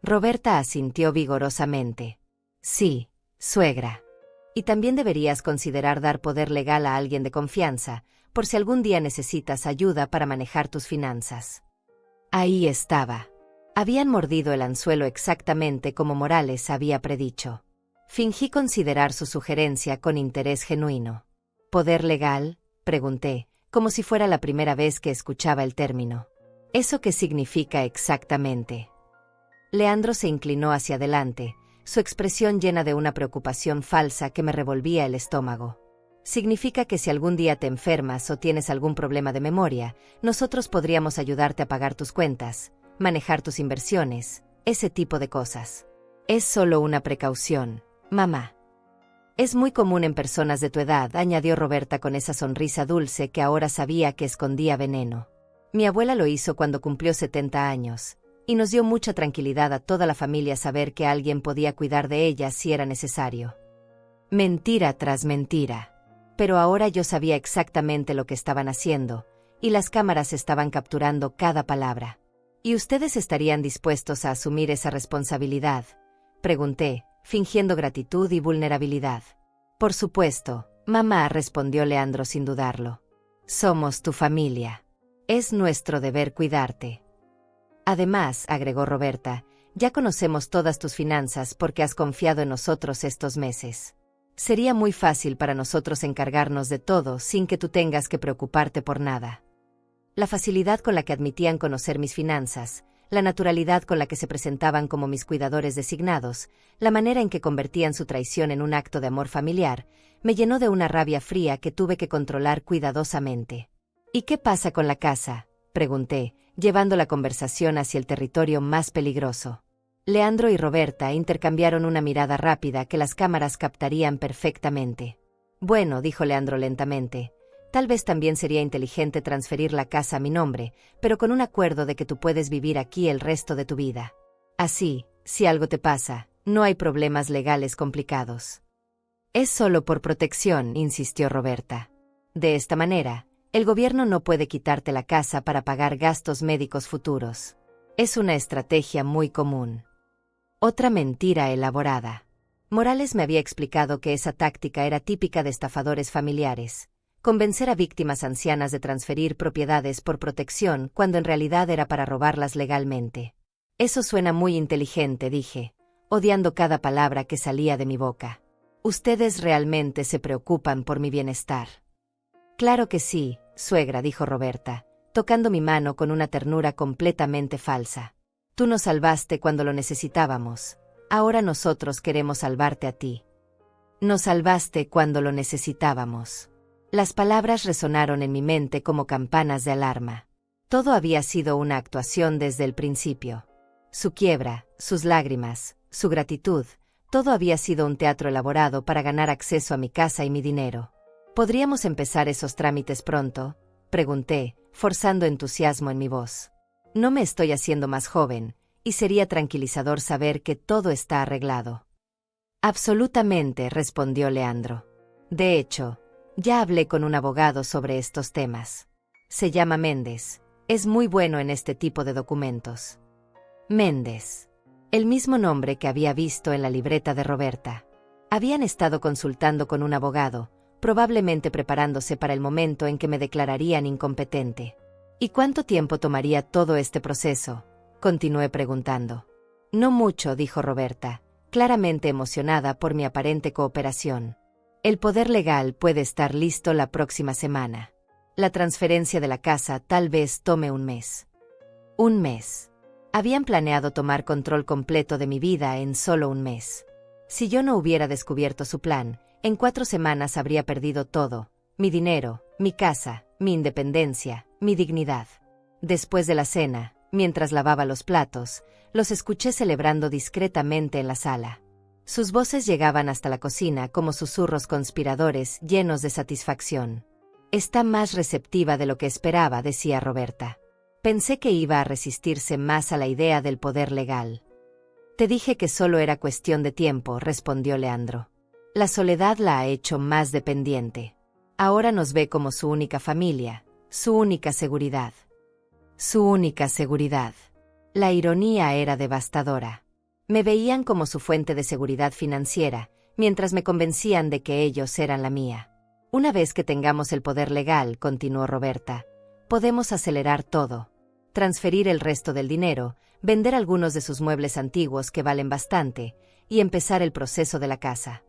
Roberta asintió vigorosamente. Sí, suegra. Y también deberías considerar dar poder legal a alguien de confianza, por si algún día necesitas ayuda para manejar tus finanzas. Ahí estaba. Habían mordido el anzuelo exactamente como Morales había predicho. Fingí considerar su sugerencia con interés genuino. ¿Poder legal?, pregunté, como si fuera la primera vez que escuchaba el término. ¿Eso qué significa exactamente? Leandro se inclinó hacia adelante, su expresión llena de una preocupación falsa que me revolvía el estómago. Significa que si algún día te enfermas o tienes algún problema de memoria, nosotros podríamos ayudarte a pagar tus cuentas, manejar tus inversiones, ese tipo de cosas. Es solo una precaución, mamá. Es muy común en personas de tu edad, añadió Roberta con esa sonrisa dulce que ahora sabía que escondía veneno. Mi abuela lo hizo cuando cumplió 70 años, y nos dio mucha tranquilidad a toda la familia saber que alguien podía cuidar de ella si era necesario. Mentira tras mentira. Pero ahora yo sabía exactamente lo que estaban haciendo, y las cámaras estaban capturando cada palabra. ¿Y ustedes estarían dispuestos a asumir esa responsabilidad?, pregunté, fingiendo gratitud y vulnerabilidad. Por supuesto, mamá, respondió Leandro sin dudarlo. Somos tu familia. Es nuestro deber cuidarte. Además, agregó Roberta, ya conocemos todas tus finanzas porque has confiado en nosotros estos meses. Sería muy fácil para nosotros encargarnos de todo sin que tú tengas que preocuparte por nada. La facilidad con la que admitían conocer mis finanzas, la naturalidad con la que se presentaban como mis cuidadores designados, la manera en que convertían su traición en un acto de amor familiar, me llenó de una rabia fría que tuve que controlar cuidadosamente. ¿Y qué pasa con la casa?, pregunté, llevando la conversación hacia el territorio más peligroso. Leandro y Roberta intercambiaron una mirada rápida que las cámaras captarían perfectamente. Bueno, dijo Leandro lentamente, tal vez también sería inteligente transferir la casa a mi nombre, pero con un acuerdo de que tú puedes vivir aquí el resto de tu vida. Así, si algo te pasa, no hay problemas legales complicados. Es solo por protección, insistió Roberta. De esta manera, el gobierno no puede quitarte la casa para pagar gastos médicos futuros. Es una estrategia muy común. Otra mentira elaborada. Morales me había explicado que esa táctica era típica de estafadores familiares. Convencer a víctimas ancianas de transferir propiedades por protección cuando en realidad era para robarlas legalmente. Eso suena muy inteligente, dije, odiando cada palabra que salía de mi boca. Ustedes realmente se preocupan por mi bienestar. Claro que sí, suegra, dijo Roberta, tocando mi mano con una ternura completamente falsa. Tú nos salvaste cuando lo necesitábamos. Ahora nosotros queremos salvarte a ti. Nos salvaste cuando lo necesitábamos. Las palabras resonaron en mi mente como campanas de alarma. Todo había sido una actuación desde el principio. Su quiebra, sus lágrimas, su gratitud, todo había sido un teatro elaborado para ganar acceso a mi casa y mi dinero. ¿Podríamos empezar esos trámites pronto?, pregunté, forzando entusiasmo en mi voz. No me estoy haciendo más joven, y sería tranquilizador saber que todo está arreglado. Absolutamente, respondió Leandro. De hecho, ya hablé con un abogado sobre estos temas. Se llama Méndez. Es muy bueno en este tipo de documentos. Méndez. El mismo nombre que había visto en la libreta de Roberta. Habían estado consultando con un abogado, probablemente preparándose para el momento en que me declararían incompetente. ¿Y cuánto tiempo tomaría todo este proceso?, continué preguntando. No mucho, dijo Roberta, claramente emocionada por mi aparente cooperación. El poder legal puede estar listo la próxima semana. La transferencia de la casa tal vez tome un mes. Un mes. Habían planeado tomar control completo de mi vida en solo un mes. Si yo no hubiera descubierto su plan, en 4 semanas habría perdido todo: mi dinero, mi casa, mi independencia, mi dignidad. Después de la cena, mientras lavaba los platos, los escuché celebrando discretamente en la sala. Sus voces llegaban hasta la cocina como susurros conspiradores llenos de satisfacción. Está más receptiva de lo que esperaba, decía Roberta. Pensé que iba a resistirse más a la idea del poder legal. Te dije que solo era cuestión de tiempo, respondió Leandro. La soledad la ha hecho más dependiente. Ahora nos ve como su única familia, su única seguridad. Su única seguridad. La ironía era devastadora. Me veían como su fuente de seguridad financiera, mientras me convencían de que ellos eran la mía. Una vez que tengamos el poder legal, continuó Roberta, podemos acelerar todo. Transferir el resto del dinero, vender algunos de sus muebles antiguos que valen bastante, y empezar el proceso de la casa.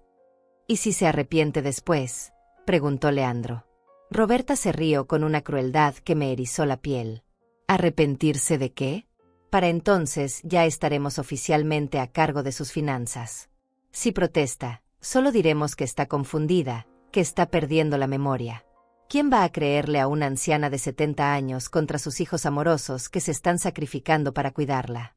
¿Y si se arrepiente después?, preguntó Leandro. Roberta se rió con una crueldad que me erizó la piel. ¿Arrepentirse de qué? Para entonces ya estaremos oficialmente a cargo de sus finanzas. Si protesta, solo diremos que está confundida, que está perdiendo la memoria. ¿Quién va a creerle a una anciana de 70 años contra sus hijos amorosos que se están sacrificando para cuidarla?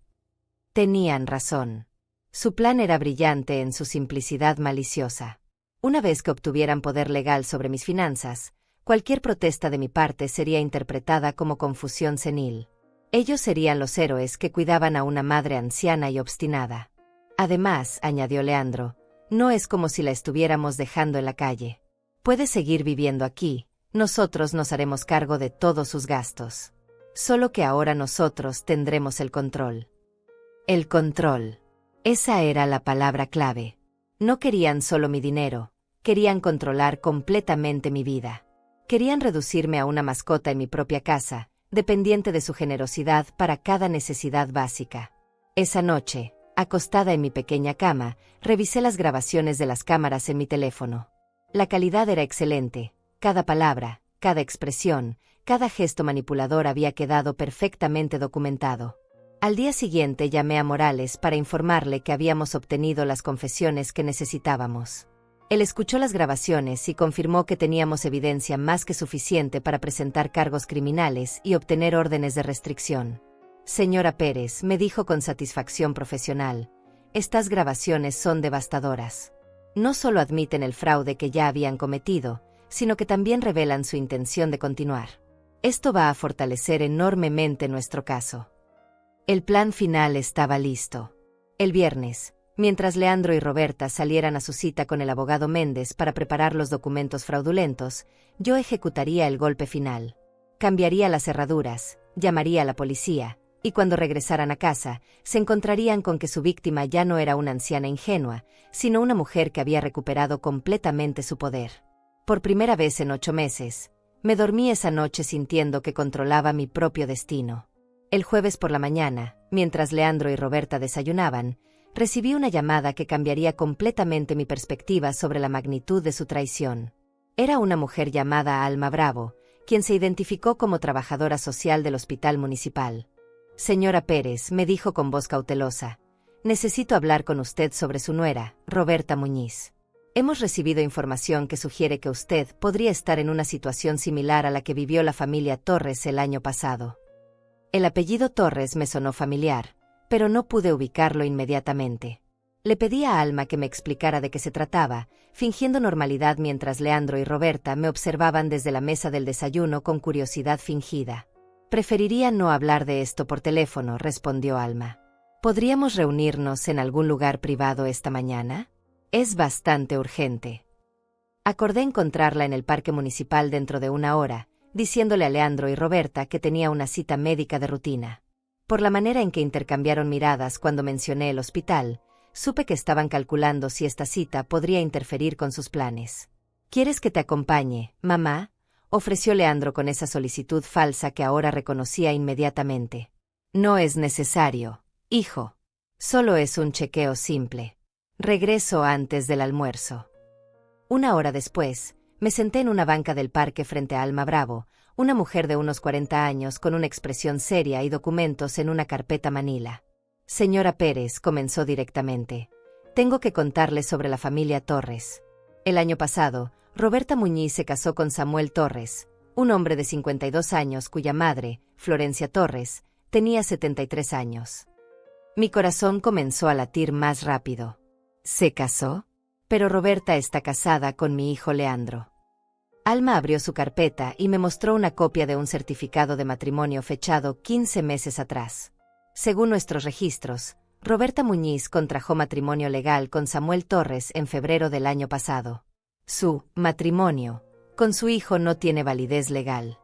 Tenían razón. Su plan era brillante en su simplicidad maliciosa. Una vez que obtuvieran poder legal sobre mis finanzas, cualquier protesta de mi parte sería interpretada como confusión senil. Ellos serían los héroes que cuidaban a una madre anciana y obstinada. Además, añadió Leandro, no es como si la estuviéramos dejando en la calle. Puede seguir viviendo aquí, nosotros nos haremos cargo de todos sus gastos. Solo que ahora nosotros tendremos el control. El control. Esa era la palabra clave. No querían solo mi dinero, querían controlar completamente mi vida. Querían reducirme a una mascota en mi propia casa, dependiente de su generosidad para cada necesidad básica. Esa noche, acostada en mi pequeña cama, revisé las grabaciones de las cámaras en mi teléfono. La calidad era excelente, cada palabra, cada expresión, cada gesto manipulador había quedado perfectamente documentado. Al día siguiente llamé a Morales para informarle que habíamos obtenido las confesiones que necesitábamos. Él escuchó las grabaciones y confirmó que teníamos evidencia más que suficiente para presentar cargos criminales y obtener órdenes de restricción. Señora Pérez, me dijo con satisfacción profesional, estas grabaciones son devastadoras. No solo admiten el fraude que ya habían cometido, sino que también revelan su intención de continuar. Esto va a fortalecer enormemente nuestro caso. El plan final estaba listo. El viernes, mientras Leandro y Roberta salieran a su cita con el abogado Méndez para preparar los documentos fraudulentos, yo ejecutaría el golpe final. Cambiaría las cerraduras, llamaría a la policía, y cuando regresaran a casa, se encontrarían con que su víctima ya no era una anciana ingenua, sino una mujer que había recuperado completamente su poder. Por primera vez en 8 meses, me dormí esa noche sintiendo que controlaba mi propio destino. El jueves por la mañana, mientras Leandro y Roberta desayunaban, recibí una llamada que cambiaría completamente mi perspectiva sobre la magnitud de su traición. Era una mujer llamada Alma Bravo, quien se identificó como trabajadora social del hospital municipal. Señora Pérez, me dijo con voz cautelosa, necesito hablar con usted sobre su nuera, Roberta Muñiz. Hemos recibido información que sugiere que usted podría estar en una situación similar a la que vivió la familia Torres el año pasado. El apellido Torres me sonó familiar, pero no pude ubicarlo inmediatamente. Le pedí a Alma que me explicara de qué se trataba, fingiendo normalidad mientras Leandro y Roberta me observaban desde la mesa del desayuno con curiosidad fingida. Preferiría no hablar de esto por teléfono, respondió Alma. ¿Podríamos reunirnos en algún lugar privado esta mañana? Es bastante urgente. Acordé encontrarla en el parque municipal dentro de 1 hora, diciéndole a Leandro y Roberta que tenía una cita médica de rutina. Por la manera en que intercambiaron miradas cuando mencioné el hospital, supe que estaban calculando si esta cita podría interferir con sus planes. ¿Quieres que te acompañe, mamá?, ofreció Leandro con esa solicitud falsa que ahora reconocía inmediatamente. No es necesario, hijo. Solo es un chequeo simple. Regreso antes del almuerzo. 1 hora después, me senté en una banca del parque frente a Alma Bravo, una mujer de unos 40 años con una expresión seria y documentos en una carpeta manila. Señora Pérez, comenzó directamente. Tengo que contarle sobre la familia Torres. El año pasado, Roberta Muñiz se casó con Samuel Torres, un hombre de 52 años cuya madre, Florencia Torres, tenía 73 años. Mi corazón comenzó a latir más rápido. ¿Se casó? Pero Roberta está casada con mi hijo Leandro. Alma abrió su carpeta y me mostró una copia de un certificado de matrimonio fechado 15 meses atrás. Según nuestros registros, Roberta Muñiz contrajo matrimonio legal con Samuel Torres en febrero del año pasado. Su matrimonio con su hijo no tiene validez legal.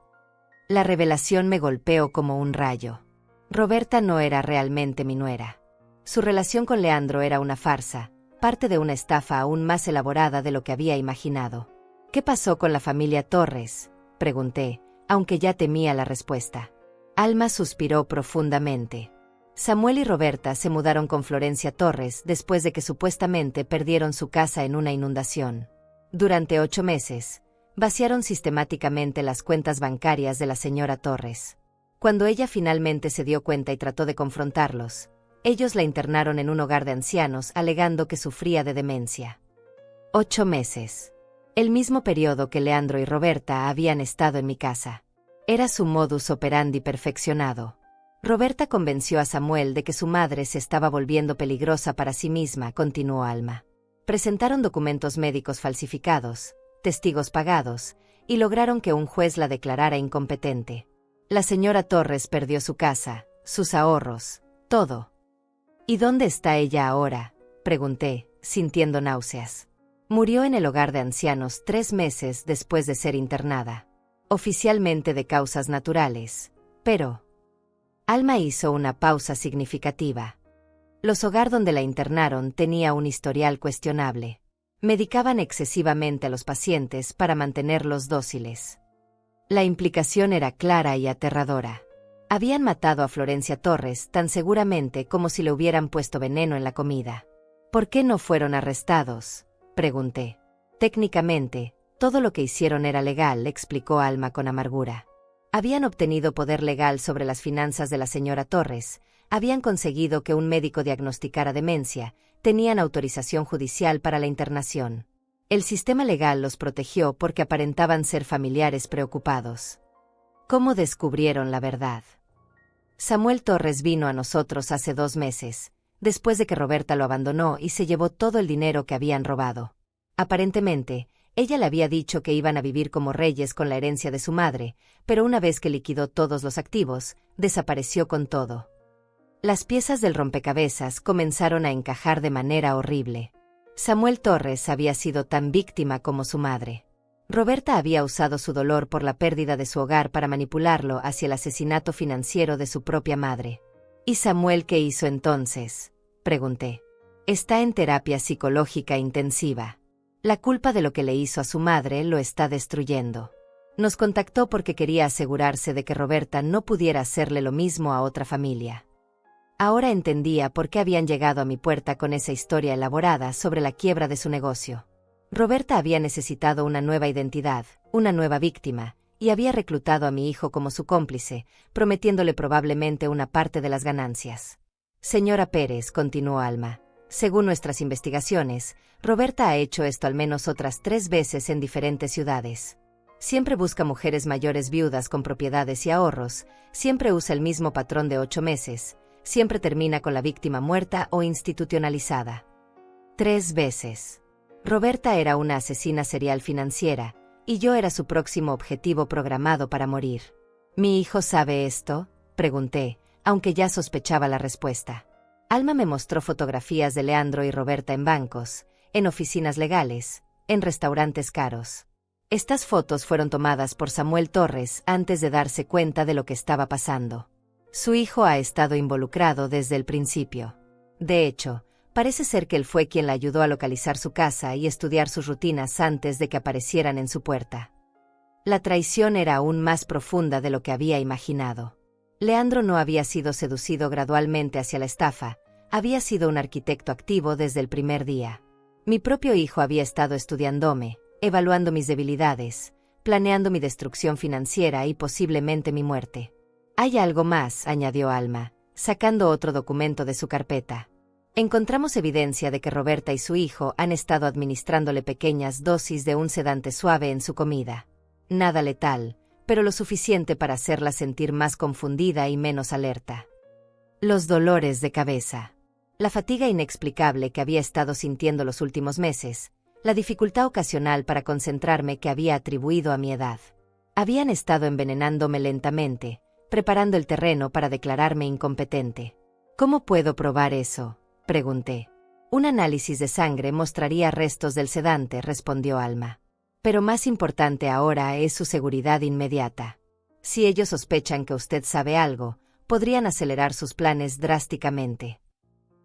La revelación me golpeó como un rayo. Roberta no era realmente mi nuera. Su relación con Leandro era una farsa, parte de una estafa aún más elaborada de lo que había imaginado. ¿Qué pasó con la familia Torres?, pregunté, aunque ya temía la respuesta. Alma suspiró profundamente. Samuel y Roberta se mudaron con Florencia Torres después de que supuestamente perdieron su casa en una inundación. Durante 8 meses, vaciaron sistemáticamente las cuentas bancarias de la señora Torres. Cuando ella finalmente se dio cuenta y trató de confrontarlos, ellos la internaron en un hogar de ancianos alegando que sufría de demencia. 8 meses. El mismo periodo que Leandro y Roberta habían estado en mi casa. Era su modus operandi perfeccionado. Roberta convenció a Samuel de que su madre se estaba volviendo peligrosa para sí misma, continuó Alma. Presentaron documentos médicos falsificados, testigos pagados, y lograron que un juez la declarara incompetente. La señora Torres perdió su casa, sus ahorros, todo. ¿Y dónde está ella ahora?, pregunté, sintiendo náuseas. Murió en el hogar de ancianos 3 meses después de ser internada. Oficialmente de causas naturales, pero... Alma hizo una pausa significativa. Los hogares donde la internaron tenía un historial cuestionable. Medicaban excesivamente a los pacientes para mantenerlos dóciles. La implicación era clara y aterradora. Habían matado a Florencia Torres tan seguramente como si le hubieran puesto veneno en la comida. ¿Por qué no fueron arrestados?, pregunté. Técnicamente, todo lo que hicieron era legal, explicó Alma con amargura. Habían obtenido poder legal sobre las finanzas de la señora Torres, Habían conseguido que un médico diagnosticara demencia, tenían autorización judicial para la internación. El sistema legal los protegió porque aparentaban ser familiares preocupados. ¿Cómo descubrieron la verdad? Samuel Torres vino a nosotros hace 2 meses, después de que Roberta lo abandonó y se llevó todo el dinero que habían robado. Aparentemente, ella le había dicho que iban a vivir como reyes con la herencia de su madre, pero una vez que liquidó todos los activos, desapareció con todo. Las piezas del rompecabezas comenzaron a encajar de manera horrible. Samuel Torres había sido tan víctima como su madre. Roberta había usado su dolor por la pérdida de su hogar para manipularlo hacia el asesinato financiero de su propia madre. ¿Y Samuel qué hizo entonces?, pregunté. Está en terapia psicológica intensiva. La culpa de lo que le hizo a su madre lo está destruyendo. Nos contactó porque quería asegurarse de que Roberta no pudiera hacerle lo mismo a otra familia. Ahora entendía por qué habían llegado a mi puerta con esa historia elaborada sobre la quiebra de su negocio. Roberta había necesitado una nueva identidad, una nueva víctima, y había reclutado a mi hijo como su cómplice, prometiéndole probablemente una parte de las ganancias. Señora Pérez, continuó Alma, según nuestras investigaciones, Roberta ha hecho esto al menos otras 3 veces en diferentes ciudades. Siempre busca mujeres mayores viudas con propiedades y ahorros, siempre usa el mismo patrón de 8 meses, siempre termina con la víctima muerta o institucionalizada. 3 veces. Roberta era una asesina serial financiera, y yo era su próximo objetivo programado para morir. ¿Mi hijo sabe esto?, pregunté, aunque ya sospechaba la respuesta. Alma me mostró fotografías de Leandro y Roberta en bancos, en oficinas legales, en restaurantes caros. Estas fotos fueron tomadas por Samuel Torres antes de darse cuenta de lo que estaba pasando. Su hijo ha estado involucrado desde el principio. De hecho, parece ser que él fue quien la ayudó a localizar su casa y estudiar sus rutinas antes de que aparecieran en su puerta. La traición era aún más profunda de lo que había imaginado. Leandro no había sido seducido gradualmente hacia la estafa, había sido un arquitecto activo desde el primer día. Mi propio hijo había estado estudiándome, evaluando mis debilidades, planeando mi destrucción financiera y posiblemente mi muerte. Hay algo más, añadió Alma, sacando otro documento de su carpeta. Encontramos evidencia de que Roberta y su hijo han estado administrándole pequeñas dosis de un sedante suave en su comida. Nada letal, pero lo suficiente para hacerla sentir más confundida y menos alerta. Los dolores de cabeza. La fatiga inexplicable que había estado sintiendo los últimos meses, la dificultad ocasional para concentrarme que había atribuido a mi edad. Habían estado envenenándome lentamente, preparando el terreno para declararme incompetente. ¿Cómo puedo probar eso?, pregunté. Un análisis de sangre mostraría restos del sedante, respondió Alma. Pero más importante ahora es su seguridad inmediata. Si ellos sospechan que usted sabe algo, podrían acelerar sus planes drásticamente.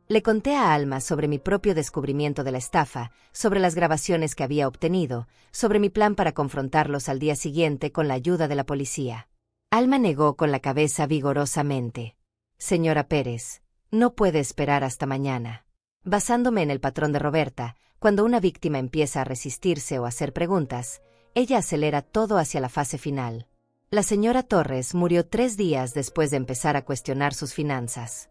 Le conté a Alma sobre mi propio descubrimiento de la estafa, sobre las grabaciones que había obtenido, sobre mi plan para confrontarlos al día siguiente con la ayuda de la policía. Alma negó con la cabeza vigorosamente. Señora Pérez, no puede esperar hasta mañana. Basándome en el patrón de Roberta, cuando una víctima empieza a resistirse o a hacer preguntas, ella acelera todo hacia la fase final. La señora Torres murió 3 días después de empezar a cuestionar sus finanzas.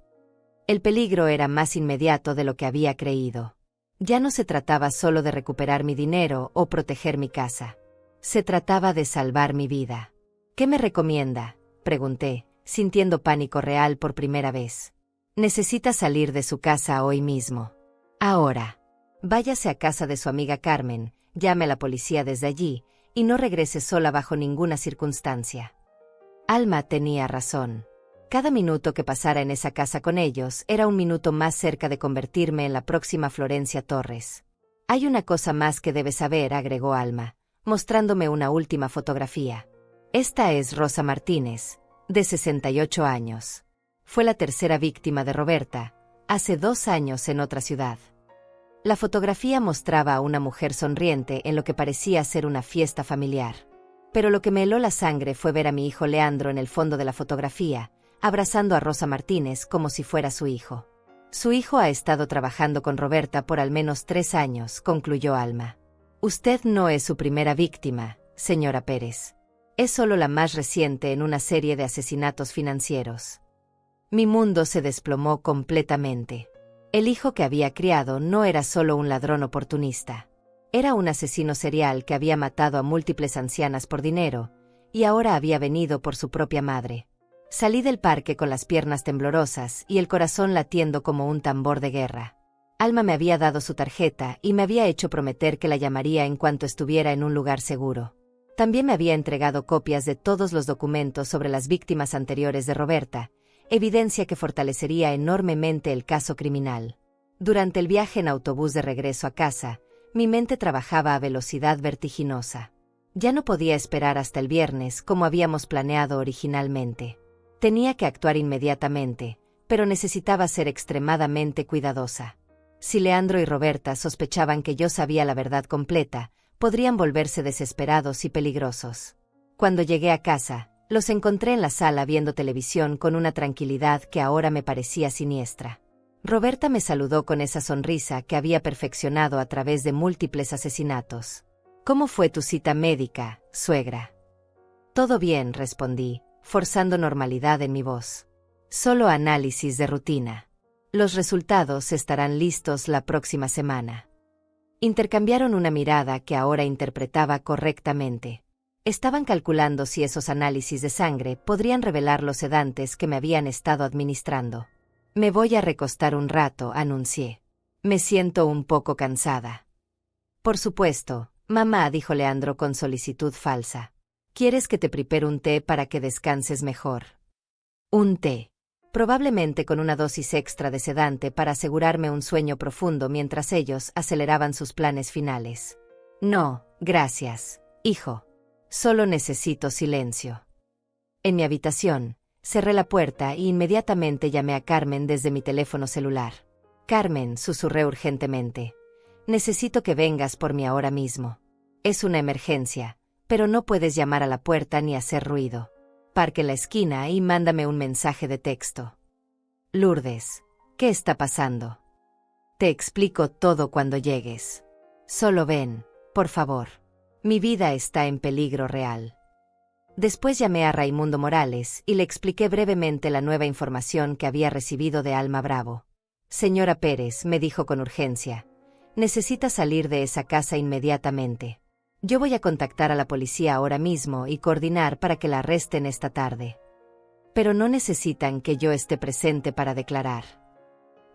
El peligro era más inmediato de lo que había creído. Ya no se trataba solo de recuperar mi dinero o proteger mi casa. Se trataba de salvar mi vida. ¿Qué me recomienda?, pregunté, sintiendo pánico real por primera vez. Necesita salir de su casa hoy mismo. Ahora. Váyase a casa de su amiga Carmen, llame a la policía desde allí, y no regrese sola bajo ninguna circunstancia. Alma tenía razón. Cada minuto que pasara en esa casa con ellos era un minuto más cerca de convertirme en la próxima Florencia Torres. Hay una cosa más que debe saber, agregó Alma, mostrándome una última fotografía. Esta es Rosa Martínez, de 68 años. Fue la tercera víctima de Roberta, hace 2 años en otra ciudad. La fotografía mostraba a una mujer sonriente en lo que parecía ser una fiesta familiar. Pero lo que me heló la sangre fue ver a mi hijo Leandro en el fondo de la fotografía, abrazando a Rosa Martínez como si fuera su hijo. Su hijo ha estado trabajando con Roberta por al menos 3 años, concluyó Alma. Usted no es su primera víctima, señora Pérez. Es solo la más reciente en una serie de asesinatos financieros. Mi mundo se desplomó completamente. El hijo que había criado no era solo un ladrón oportunista. Era un asesino serial que había matado a múltiples ancianas por dinero, y ahora había venido por su propia madre. Salí del parque con las piernas temblorosas y el corazón latiendo como un tambor de guerra. Alma me había dado su tarjeta y me había hecho prometer que la llamaría en cuanto estuviera en un lugar seguro. También me había entregado copias de todos los documentos sobre las víctimas anteriores de Roberta, evidencia que fortalecería enormemente el caso criminal. Durante el viaje en autobús de regreso a casa, mi mente trabajaba a velocidad vertiginosa. Ya no podía esperar hasta el viernes como habíamos planeado originalmente. Tenía que actuar inmediatamente, pero necesitaba ser extremadamente cuidadosa. Si Leandro y Roberta sospechaban que yo sabía la verdad completa, podrían volverse desesperados y peligrosos. Cuando llegué a casa, los encontré en la sala viendo televisión con una tranquilidad que ahora me parecía siniestra. Roberta me saludó con esa sonrisa que había perfeccionado a través de múltiples asesinatos. ¿Cómo fue tu cita médica, suegra? Todo bien, respondí, forzando normalidad en mi voz. Solo análisis de rutina. Los resultados estarán listos la próxima semana. Intercambiaron una mirada que ahora interpretaba correctamente. Estaban calculando si esos análisis de sangre podrían revelar los sedantes que me habían estado administrando. Me voy a recostar un rato, anuncié. Me siento un poco cansada. Por supuesto, mamá, dijo Leandro con solicitud falsa. ¿Quieres que te prepare un té para que descanses mejor? Un té. Probablemente con una dosis extra de sedante para asegurarme un sueño profundo mientras ellos aceleraban sus planes finales. No, gracias, hijo. Solo necesito silencio. En mi habitación, cerré la puerta e inmediatamente llamé a Carmen desde mi teléfono celular. Carmen, susurré urgentemente. Necesito que vengas por mí ahora mismo. Es una emergencia, pero no puedes llamar a la puerta ni hacer ruido. Parque en la esquina y mándame un mensaje de texto. Lourdes, ¿qué está pasando? Te explico todo cuando llegues. Solo ven, por favor. Mi vida está en peligro real. Después llamé a Raimundo Morales y le expliqué brevemente la nueva información que había recibido de Alma Bravo. Señora Pérez, me dijo con urgencia, necesita salir de esa casa inmediatamente. Yo voy a contactar a la policía ahora mismo y coordinar para que la arresten esta tarde. Pero no necesitan que yo esté presente para declarar.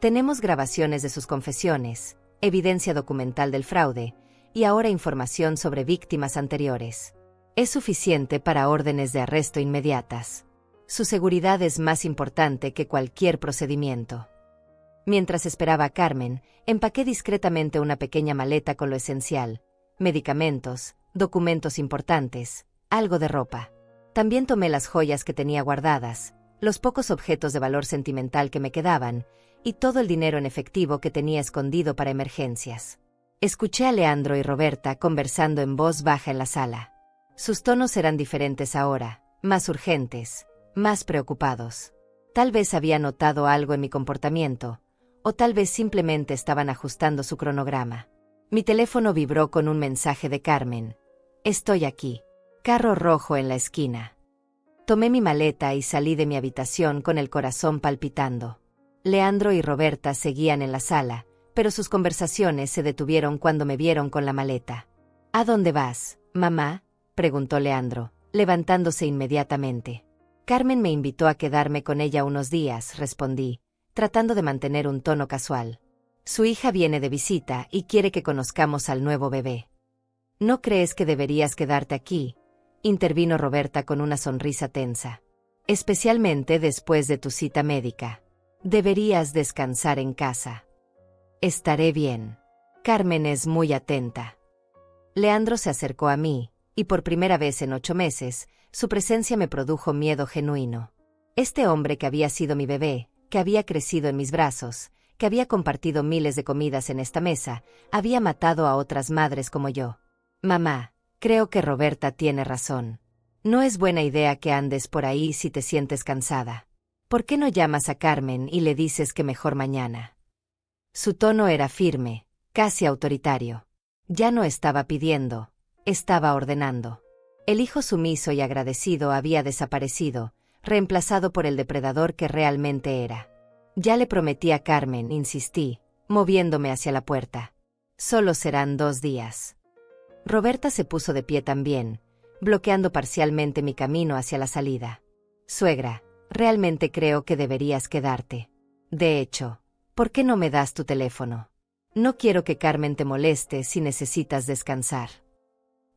Tenemos grabaciones de sus confesiones, evidencia documental del fraude, y ahora información sobre víctimas anteriores. Es suficiente para órdenes de arresto inmediatas. Su seguridad es más importante que cualquier procedimiento. Mientras esperaba a Carmen, empaqué discretamente una pequeña maleta con lo esencial: medicamentos, documentos importantes, algo de ropa. También tomé las joyas que tenía guardadas, los pocos objetos de valor sentimental que me quedaban, y todo el dinero en efectivo que tenía escondido para emergencias. Escuché a Leandro y Roberta conversando en voz baja en la sala. Sus tonos eran diferentes ahora, más urgentes, más preocupados. Tal vez había notado algo en mi comportamiento, o tal vez simplemente estaban ajustando su cronograma. Mi teléfono vibró con un mensaje de Carmen. Estoy aquí. Carro rojo en la esquina. Tomé mi maleta y salí de mi habitación con el corazón palpitando. Leandro y Roberta seguían en la sala, pero sus conversaciones se detuvieron cuando me vieron con la maleta. ¿A dónde vas, mamá?, preguntó Leandro, levantándose inmediatamente. Carmen me invitó a quedarme con ella unos días, respondí, tratando de mantener un tono casual. Su hija viene de visita y quiere que conozcamos al nuevo bebé. ¿No crees que deberías quedarte aquí?, intervino Roberta con una sonrisa tensa. Especialmente después de tu cita médica. Deberías descansar en casa. Estaré bien. Carmen es muy atenta. Leandro se acercó a mí, y por primera vez en 8 meses, su presencia me produjo miedo genuino. Este hombre que había sido mi bebé, que había crecido en mis brazos, que había compartido miles de comidas en esta mesa, había matado a otras madres como yo. Mamá, creo que Roberta tiene razón. No es buena idea que andes por ahí si te sientes cansada. ¿Por qué no llamas a Carmen y le dices que mejor mañana? Su tono era firme, casi autoritario. Ya no estaba pidiendo, estaba ordenando. El hijo sumiso y agradecido había desaparecido, reemplazado por el depredador que realmente era. Ya le prometí a Carmen, insistí, moviéndome hacia la puerta. Solo serán 2 días. Roberta se puso de pie también, bloqueando parcialmente mi camino hacia la salida. Suegra, realmente creo que deberías quedarte. De hecho, ¿por qué no me das tu teléfono? No quiero que Carmen te moleste si necesitas descansar.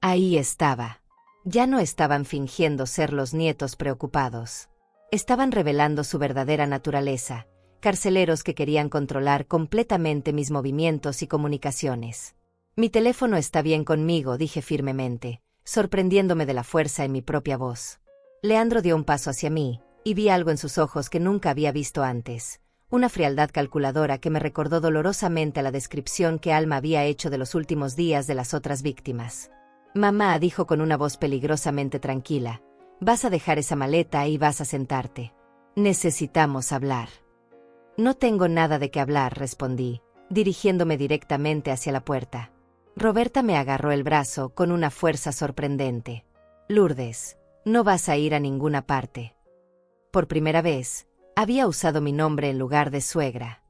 Ahí estaba. Ya no estaban fingiendo ser los nietos preocupados. Estaban revelando su verdadera naturaleza, carceleros que querían controlar completamente mis movimientos y comunicaciones. Mi teléfono está bien conmigo, dije firmemente, sorprendiéndome de la fuerza en mi propia voz. Leandro dio un paso hacia mí, y vi algo en sus ojos que nunca había visto antes, una frialdad calculadora que me recordó dolorosamente a la descripción que Alma había hecho de los últimos días de las otras víctimas. Mamá, dijo con una voz peligrosamente tranquila, vas a dejar esa maleta y vas a sentarte. Necesitamos hablar. No tengo nada de qué hablar, respondí, dirigiéndome directamente hacia la puerta. Roberta me agarró el brazo con una fuerza sorprendente. Lourdes, no vas a ir a ninguna parte. Por primera vez, había usado mi nombre en lugar de suegra.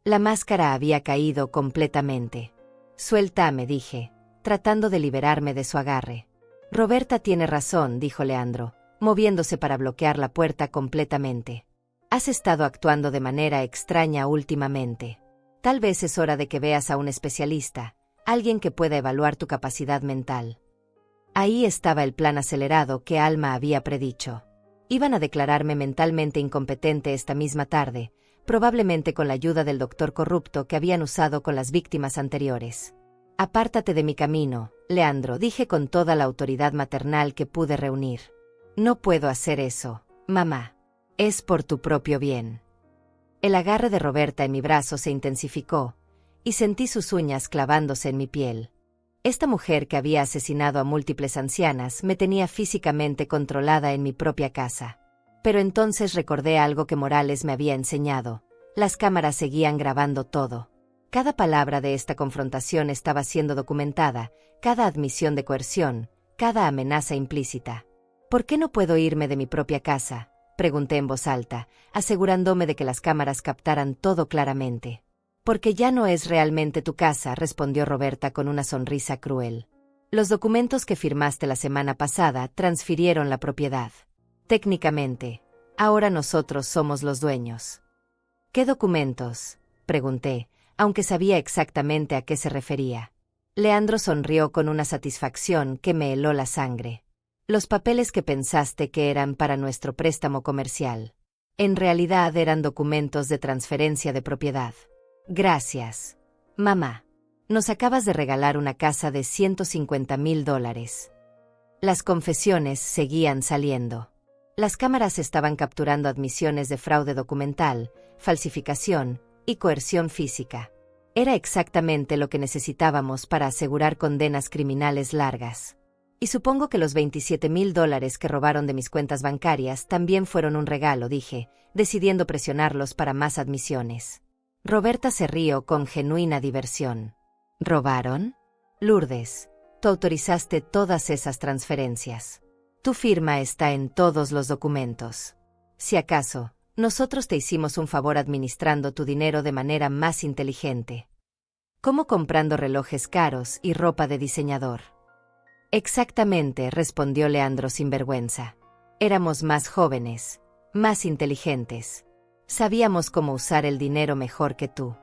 La máscara había caído completamente. Suéltame, dije, tratando de liberarme de su agarre. Roberta tiene razón, dijo Leandro, moviéndose para bloquear la puerta completamente. Has estado actuando de manera extraña últimamente. Tal vez es hora de que veas a un especialista, alguien que pueda evaluar tu capacidad mental. Ahí estaba el plan acelerado que Alma había predicho. Iban a declararme mentalmente incompetente esta misma tarde, probablemente con la ayuda del doctor corrupto que habían usado con las víctimas anteriores. Apártate de mi camino, Leandro, dije con toda la autoridad maternal que pude reunir. No puedo hacer eso, mamá. Es por tu propio bien. El agarre de Roberta en mi brazo se intensificó, y sentí sus uñas clavándose en mi piel. Esta mujer que había asesinado a múltiples ancianas me tenía físicamente controlada en mi propia casa. Pero entonces recordé algo que Morales me había enseñado. Las cámaras seguían grabando todo. Cada palabra de esta confrontación estaba siendo documentada, cada admisión de coerción, cada amenaza implícita. ¿Por qué no puedo irme de mi propia casa?, pregunté en voz alta, asegurándome de que las cámaras captaran todo claramente. Porque ya no es realmente tu casa, respondió Roberta con una sonrisa cruel. Los documentos que firmaste la semana pasada transfirieron la propiedad. Técnicamente, ahora nosotros somos los dueños. ¿Qué documentos?, pregunté, aunque sabía exactamente a qué se refería. Leandro sonrió con una satisfacción que me heló la sangre. Los papeles que pensaste que eran para nuestro préstamo comercial. En realidad eran documentos de transferencia de propiedad. Gracias, mamá. Nos acabas de regalar una casa de $150,000. Las confesiones seguían saliendo. Las cámaras estaban capturando admisiones de fraude documental, falsificación y coerción física. Era exactamente lo que necesitábamos para asegurar condenas criminales largas. Y supongo que los $27,000 que robaron de mis cuentas bancarias también fueron un regalo, dije, decidiendo presionarlos para más admisiones. Roberta se rió con genuina diversión. ¿Robaron? Lourdes, tú autorizaste todas esas transferencias. Tu firma está en todos los documentos. Si acaso, nosotros te hicimos un favor administrando tu dinero de manera más inteligente. ¿Cómo comprando relojes caros y ropa de diseñador? Exactamente, respondió Leandro sin vergüenza. Éramos más jóvenes, más inteligentes. Sabíamos cómo usar el dinero mejor que tú.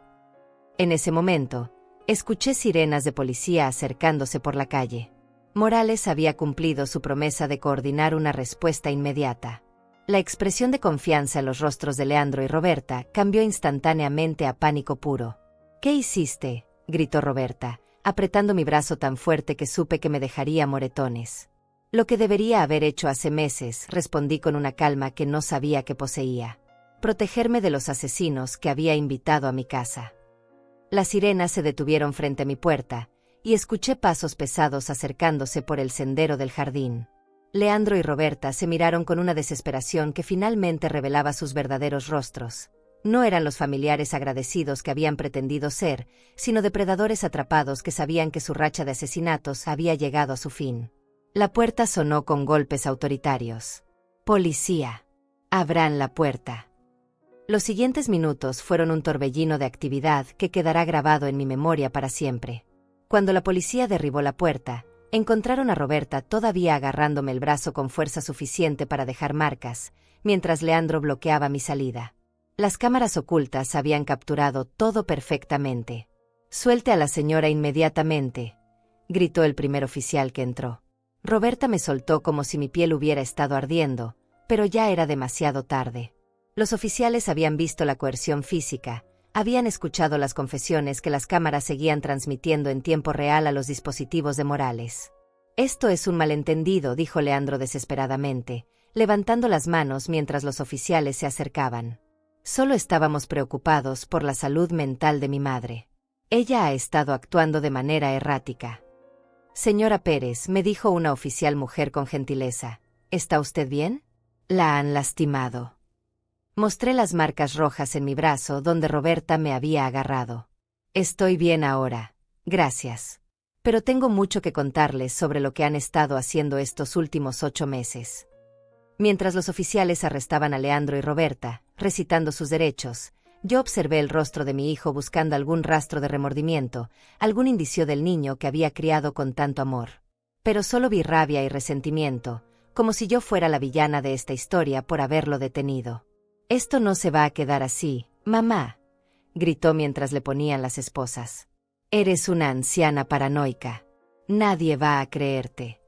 En ese momento, escuché sirenas de policía acercándose por la calle. Morales había cumplido su promesa de coordinar una respuesta inmediata. La expresión de confianza en los rostros de Leandro y Roberta cambió instantáneamente a pánico puro. ¿Qué hiciste?, gritó Roberta, apretando mi brazo tan fuerte que supe que me dejaría moretones. Lo que debería haber hecho hace meses, respondí con una calma que no sabía que poseía. Protegerme de los asesinos que había invitado a mi casa. Las sirenas se detuvieron frente a mi puerta, y escuché pasos pesados acercándose por el sendero del jardín. Leandro y Roberta se miraron con una desesperación que finalmente revelaba sus verdaderos rostros. No eran los familiares agradecidos que habían pretendido ser, sino depredadores atrapados que sabían que su racha de asesinatos había llegado a su fin. La puerta sonó con golpes autoritarios. «Policía», Abran la puerta. Los siguientes minutos fueron un torbellino de actividad que quedará grabado en mi memoria para siempre. Cuando la policía derribó la puerta, encontraron a Roberta todavía agarrándome el brazo con fuerza suficiente para dejar marcas, mientras Leandro bloqueaba mi salida. Las cámaras ocultas habían capturado todo perfectamente. «Suelte a la señora inmediatamente», gritó el primer oficial que entró. Roberta me soltó como si mi piel hubiera estado ardiendo, pero ya era demasiado tarde. Los oficiales habían visto la coerción física, habían escuchado las confesiones que las cámaras seguían transmitiendo en tiempo real a los dispositivos de Morales. «Esto es un malentendido», dijo Leandro desesperadamente, levantando las manos mientras los oficiales se acercaban. «Solo estábamos preocupados por la salud mental de mi madre. Ella ha estado actuando de manera errática». «Señora Pérez», me dijo una oficial mujer con gentileza, «¿está usted bien? La han lastimado». Mostré las marcas rojas en mi brazo donde Roberta me había agarrado. «Estoy bien ahora, gracias. Pero tengo mucho que contarles sobre lo que han estado haciendo estos últimos 8 meses». Mientras los oficiales arrestaban a Leandro y Roberta, recitando sus derechos, yo observé el rostro de mi hijo buscando algún rastro de remordimiento, algún indicio del niño que había criado con tanto amor. Pero solo vi rabia y resentimiento, como si yo fuera la villana de esta historia por haberlo detenido. «Esto no se va a quedar así, mamá», gritó mientras le ponían las esposas. «Eres una anciana paranoica. Nadie va a creerte».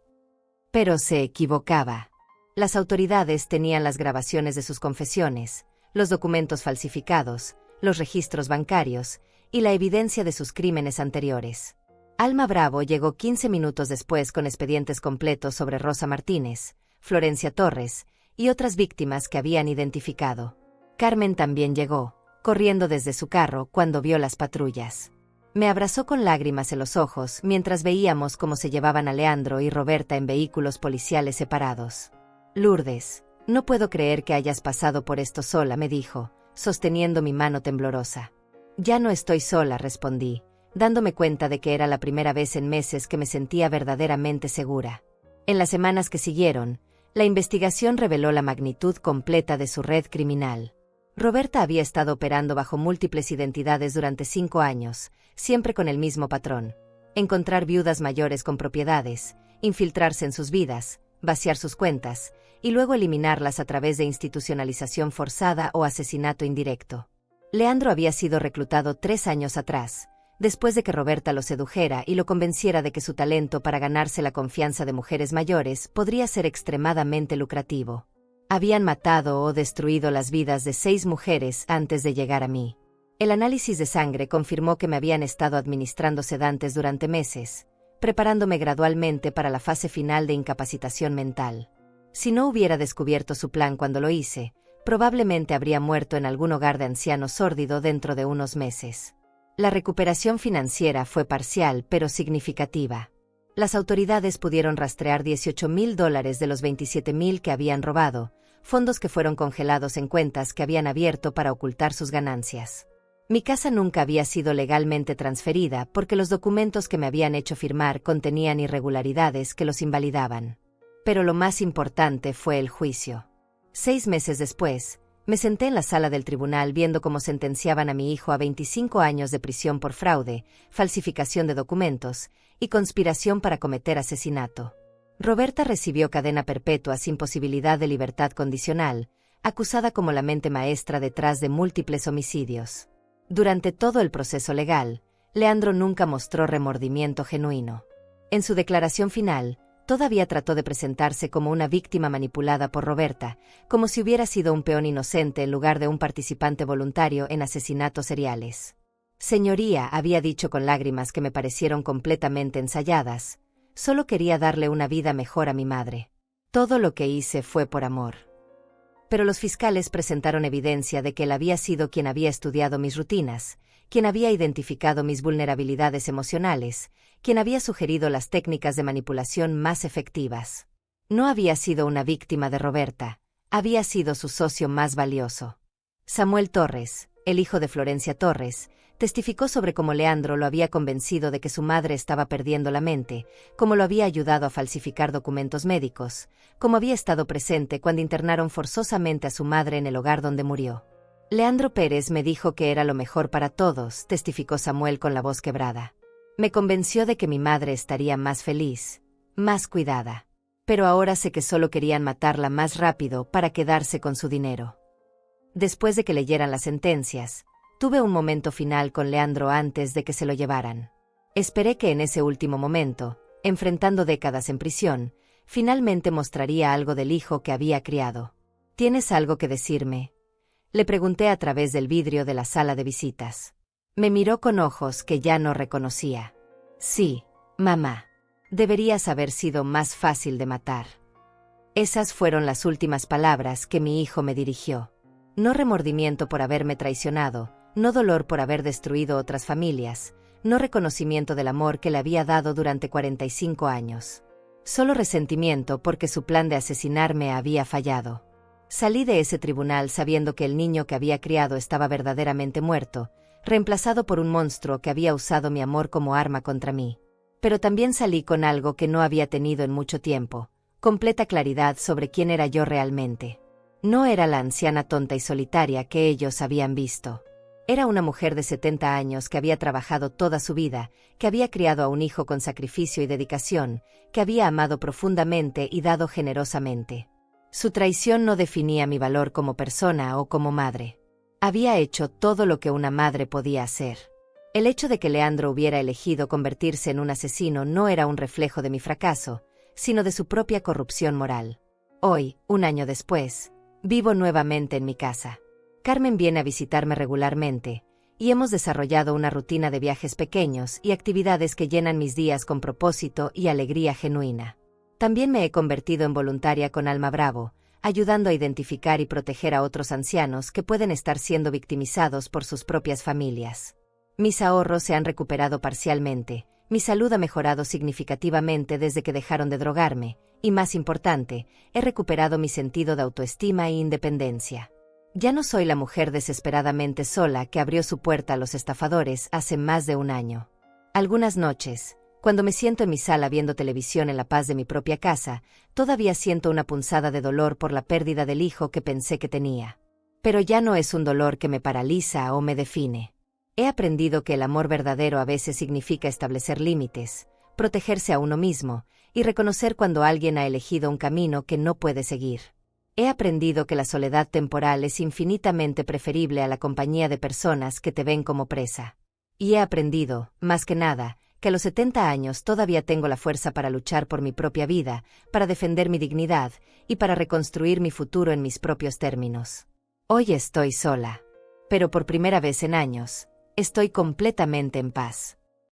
Pero se equivocaba. Las autoridades tenían las grabaciones de sus confesiones, los documentos falsificados, los registros bancarios y la evidencia de sus crímenes anteriores. Alma Bravo llegó 15 minutos después con expedientes completos sobre Rosa Martínez, Florencia Torres y otras víctimas que habían identificado. Carmen también llegó, corriendo desde su carro cuando vio las patrullas. Me abrazó con lágrimas en los ojos mientras veíamos cómo se llevaban a Leandro y Roberta en vehículos policiales separados. «Lourdes, no puedo creer que hayas pasado por esto sola», me dijo, sosteniendo mi mano temblorosa. «Ya no estoy sola», respondí, dándome cuenta de que era la primera vez en meses que me sentía verdaderamente segura. En las semanas que siguieron, la investigación reveló la magnitud completa de su red criminal. Roberta había estado operando bajo múltiples identidades durante 5 años, siempre con el mismo patrón: encontrar viudas mayores con propiedades, infiltrarse en sus vidas, vaciar sus cuentas, y luego eliminarlas a través de institucionalización forzada o asesinato indirecto. Leandro había sido reclutado 3 años atrás, después de que Roberta lo sedujera y lo convenciera de que su talento para ganarse la confianza de mujeres mayores podría ser extremadamente lucrativo. Habían matado o destruido las vidas de 6 mujeres antes de llegar a mí. El análisis de sangre confirmó que me habían estado administrando sedantes durante meses, preparándome gradualmente para la fase final de incapacitación mental. Si no hubiera descubierto su plan cuando lo hice, probablemente habría muerto en algún hogar de ancianos sórdido dentro de unos meses. La recuperación financiera fue parcial pero significativa. Las autoridades pudieron rastrear $18,000 de los $27,000 que habían robado, fondos que fueron congelados en cuentas que habían abierto para ocultar sus ganancias. Mi casa nunca había sido legalmente transferida porque los documentos que me habían hecho firmar contenían irregularidades que los invalidaban. Pero lo más importante fue el juicio. 6 meses después, me senté en la sala del tribunal viendo cómo sentenciaban a mi hijo a 25 años de prisión por fraude, falsificación de documentos y conspiración para cometer asesinato. Roberta recibió cadena perpetua sin posibilidad de libertad condicional, acusada como la mente maestra detrás de múltiples homicidios. Durante todo el proceso legal, Leandro nunca mostró remordimiento genuino. En su declaración final, todavía trató de presentarse como una víctima manipulada por Roberta, como si hubiera sido un peón inocente en lugar de un participante voluntario en asesinatos seriales. «Señoría», había dicho con lágrimas que me parecieron completamente ensayadas, «solo quería darle una vida mejor a mi madre. Todo lo que hice fue por amor». Pero los fiscales presentaron evidencia de que él había sido quien había estudiado mis rutinas, quien había identificado mis vulnerabilidades emocionales, quien había sugerido las técnicas de manipulación más efectivas. No había sido una víctima de Roberta, había sido su socio más valioso. Samuel Torres, el hijo de Florencia Torres, testificó sobre cómo Leandro lo había convencido de que su madre estaba perdiendo la mente, cómo lo había ayudado a falsificar documentos médicos, cómo había estado presente cuando internaron forzosamente a su madre en el hogar donde murió. Leandro Pérez me dijo que era lo mejor para todos, testificó Samuel con la voz quebrada. Me convenció de que mi madre estaría más feliz, más cuidada. Pero ahora sé que solo querían matarla más rápido para quedarse con su dinero. Después de que leyeran las sentencias, tuve un momento final con Leandro antes de que se lo llevaran. Esperé que en ese último momento, enfrentando décadas en prisión, finalmente mostraría algo del hijo que había criado. ¿Tienes algo que decirme?, le pregunté a través del vidrio de la sala de visitas. Me miró con ojos que ya no reconocía. Sí, mamá. Deberías haber sido más fácil de matar. Esas fueron las últimas palabras que mi hijo me dirigió. No remordimiento por haberme traicionado, no dolor por haber destruido otras familias, no reconocimiento del amor que le había dado durante 45 años. Solo resentimiento porque su plan de asesinarme había fallado. Salí de ese tribunal sabiendo que el niño que había criado estaba verdaderamente muerto, reemplazado por un monstruo que había usado mi amor como arma contra mí. Pero también salí con algo que no había tenido en mucho tiempo, completa claridad sobre quién era yo realmente. No era la anciana tonta y solitaria que ellos habían visto. Era una mujer de 70 años que había trabajado toda su vida, que había criado a un hijo con sacrificio y dedicación, que había amado profundamente y dado generosamente. Su traición no definía mi valor como persona o como madre. Había hecho todo lo que una madre podía hacer. El hecho de que Leandro hubiera elegido convertirse en un asesino no era un reflejo de mi fracaso, sino de su propia corrupción moral. Hoy, un año después, vivo nuevamente en mi casa. Carmen viene a visitarme regularmente, y hemos desarrollado una rutina de viajes pequeños y actividades que llenan mis días con propósito y alegría genuina. También me he convertido en voluntaria con Alma Bravo, ayudando a identificar y proteger a otros ancianos que pueden estar siendo victimizados por sus propias familias. Mis ahorros se han recuperado parcialmente, mi salud ha mejorado significativamente desde que dejaron de drogarme, y más importante, he recuperado mi sentido de autoestima e independencia. Ya no soy la mujer desesperadamente sola que abrió su puerta a los estafadores hace más de un año. Algunas noches, cuando me siento en mi sala viendo televisión en la paz de mi propia casa, todavía siento una punzada de dolor por la pérdida del hijo que pensé que tenía. Pero ya no es un dolor que me paraliza o me define. He aprendido que el amor verdadero a veces significa establecer límites, protegerse a uno mismo, y reconocer cuando alguien ha elegido un camino que no puede seguir. He aprendido que la soledad temporal es infinitamente preferible a la compañía de personas que te ven como presa. Y he aprendido, más que nada, que a los 70 años todavía tengo la fuerza para luchar por mi propia vida, para defender mi dignidad, y para reconstruir mi futuro en mis propios términos. Hoy estoy sola. Pero por primera vez en años, estoy completamente en paz.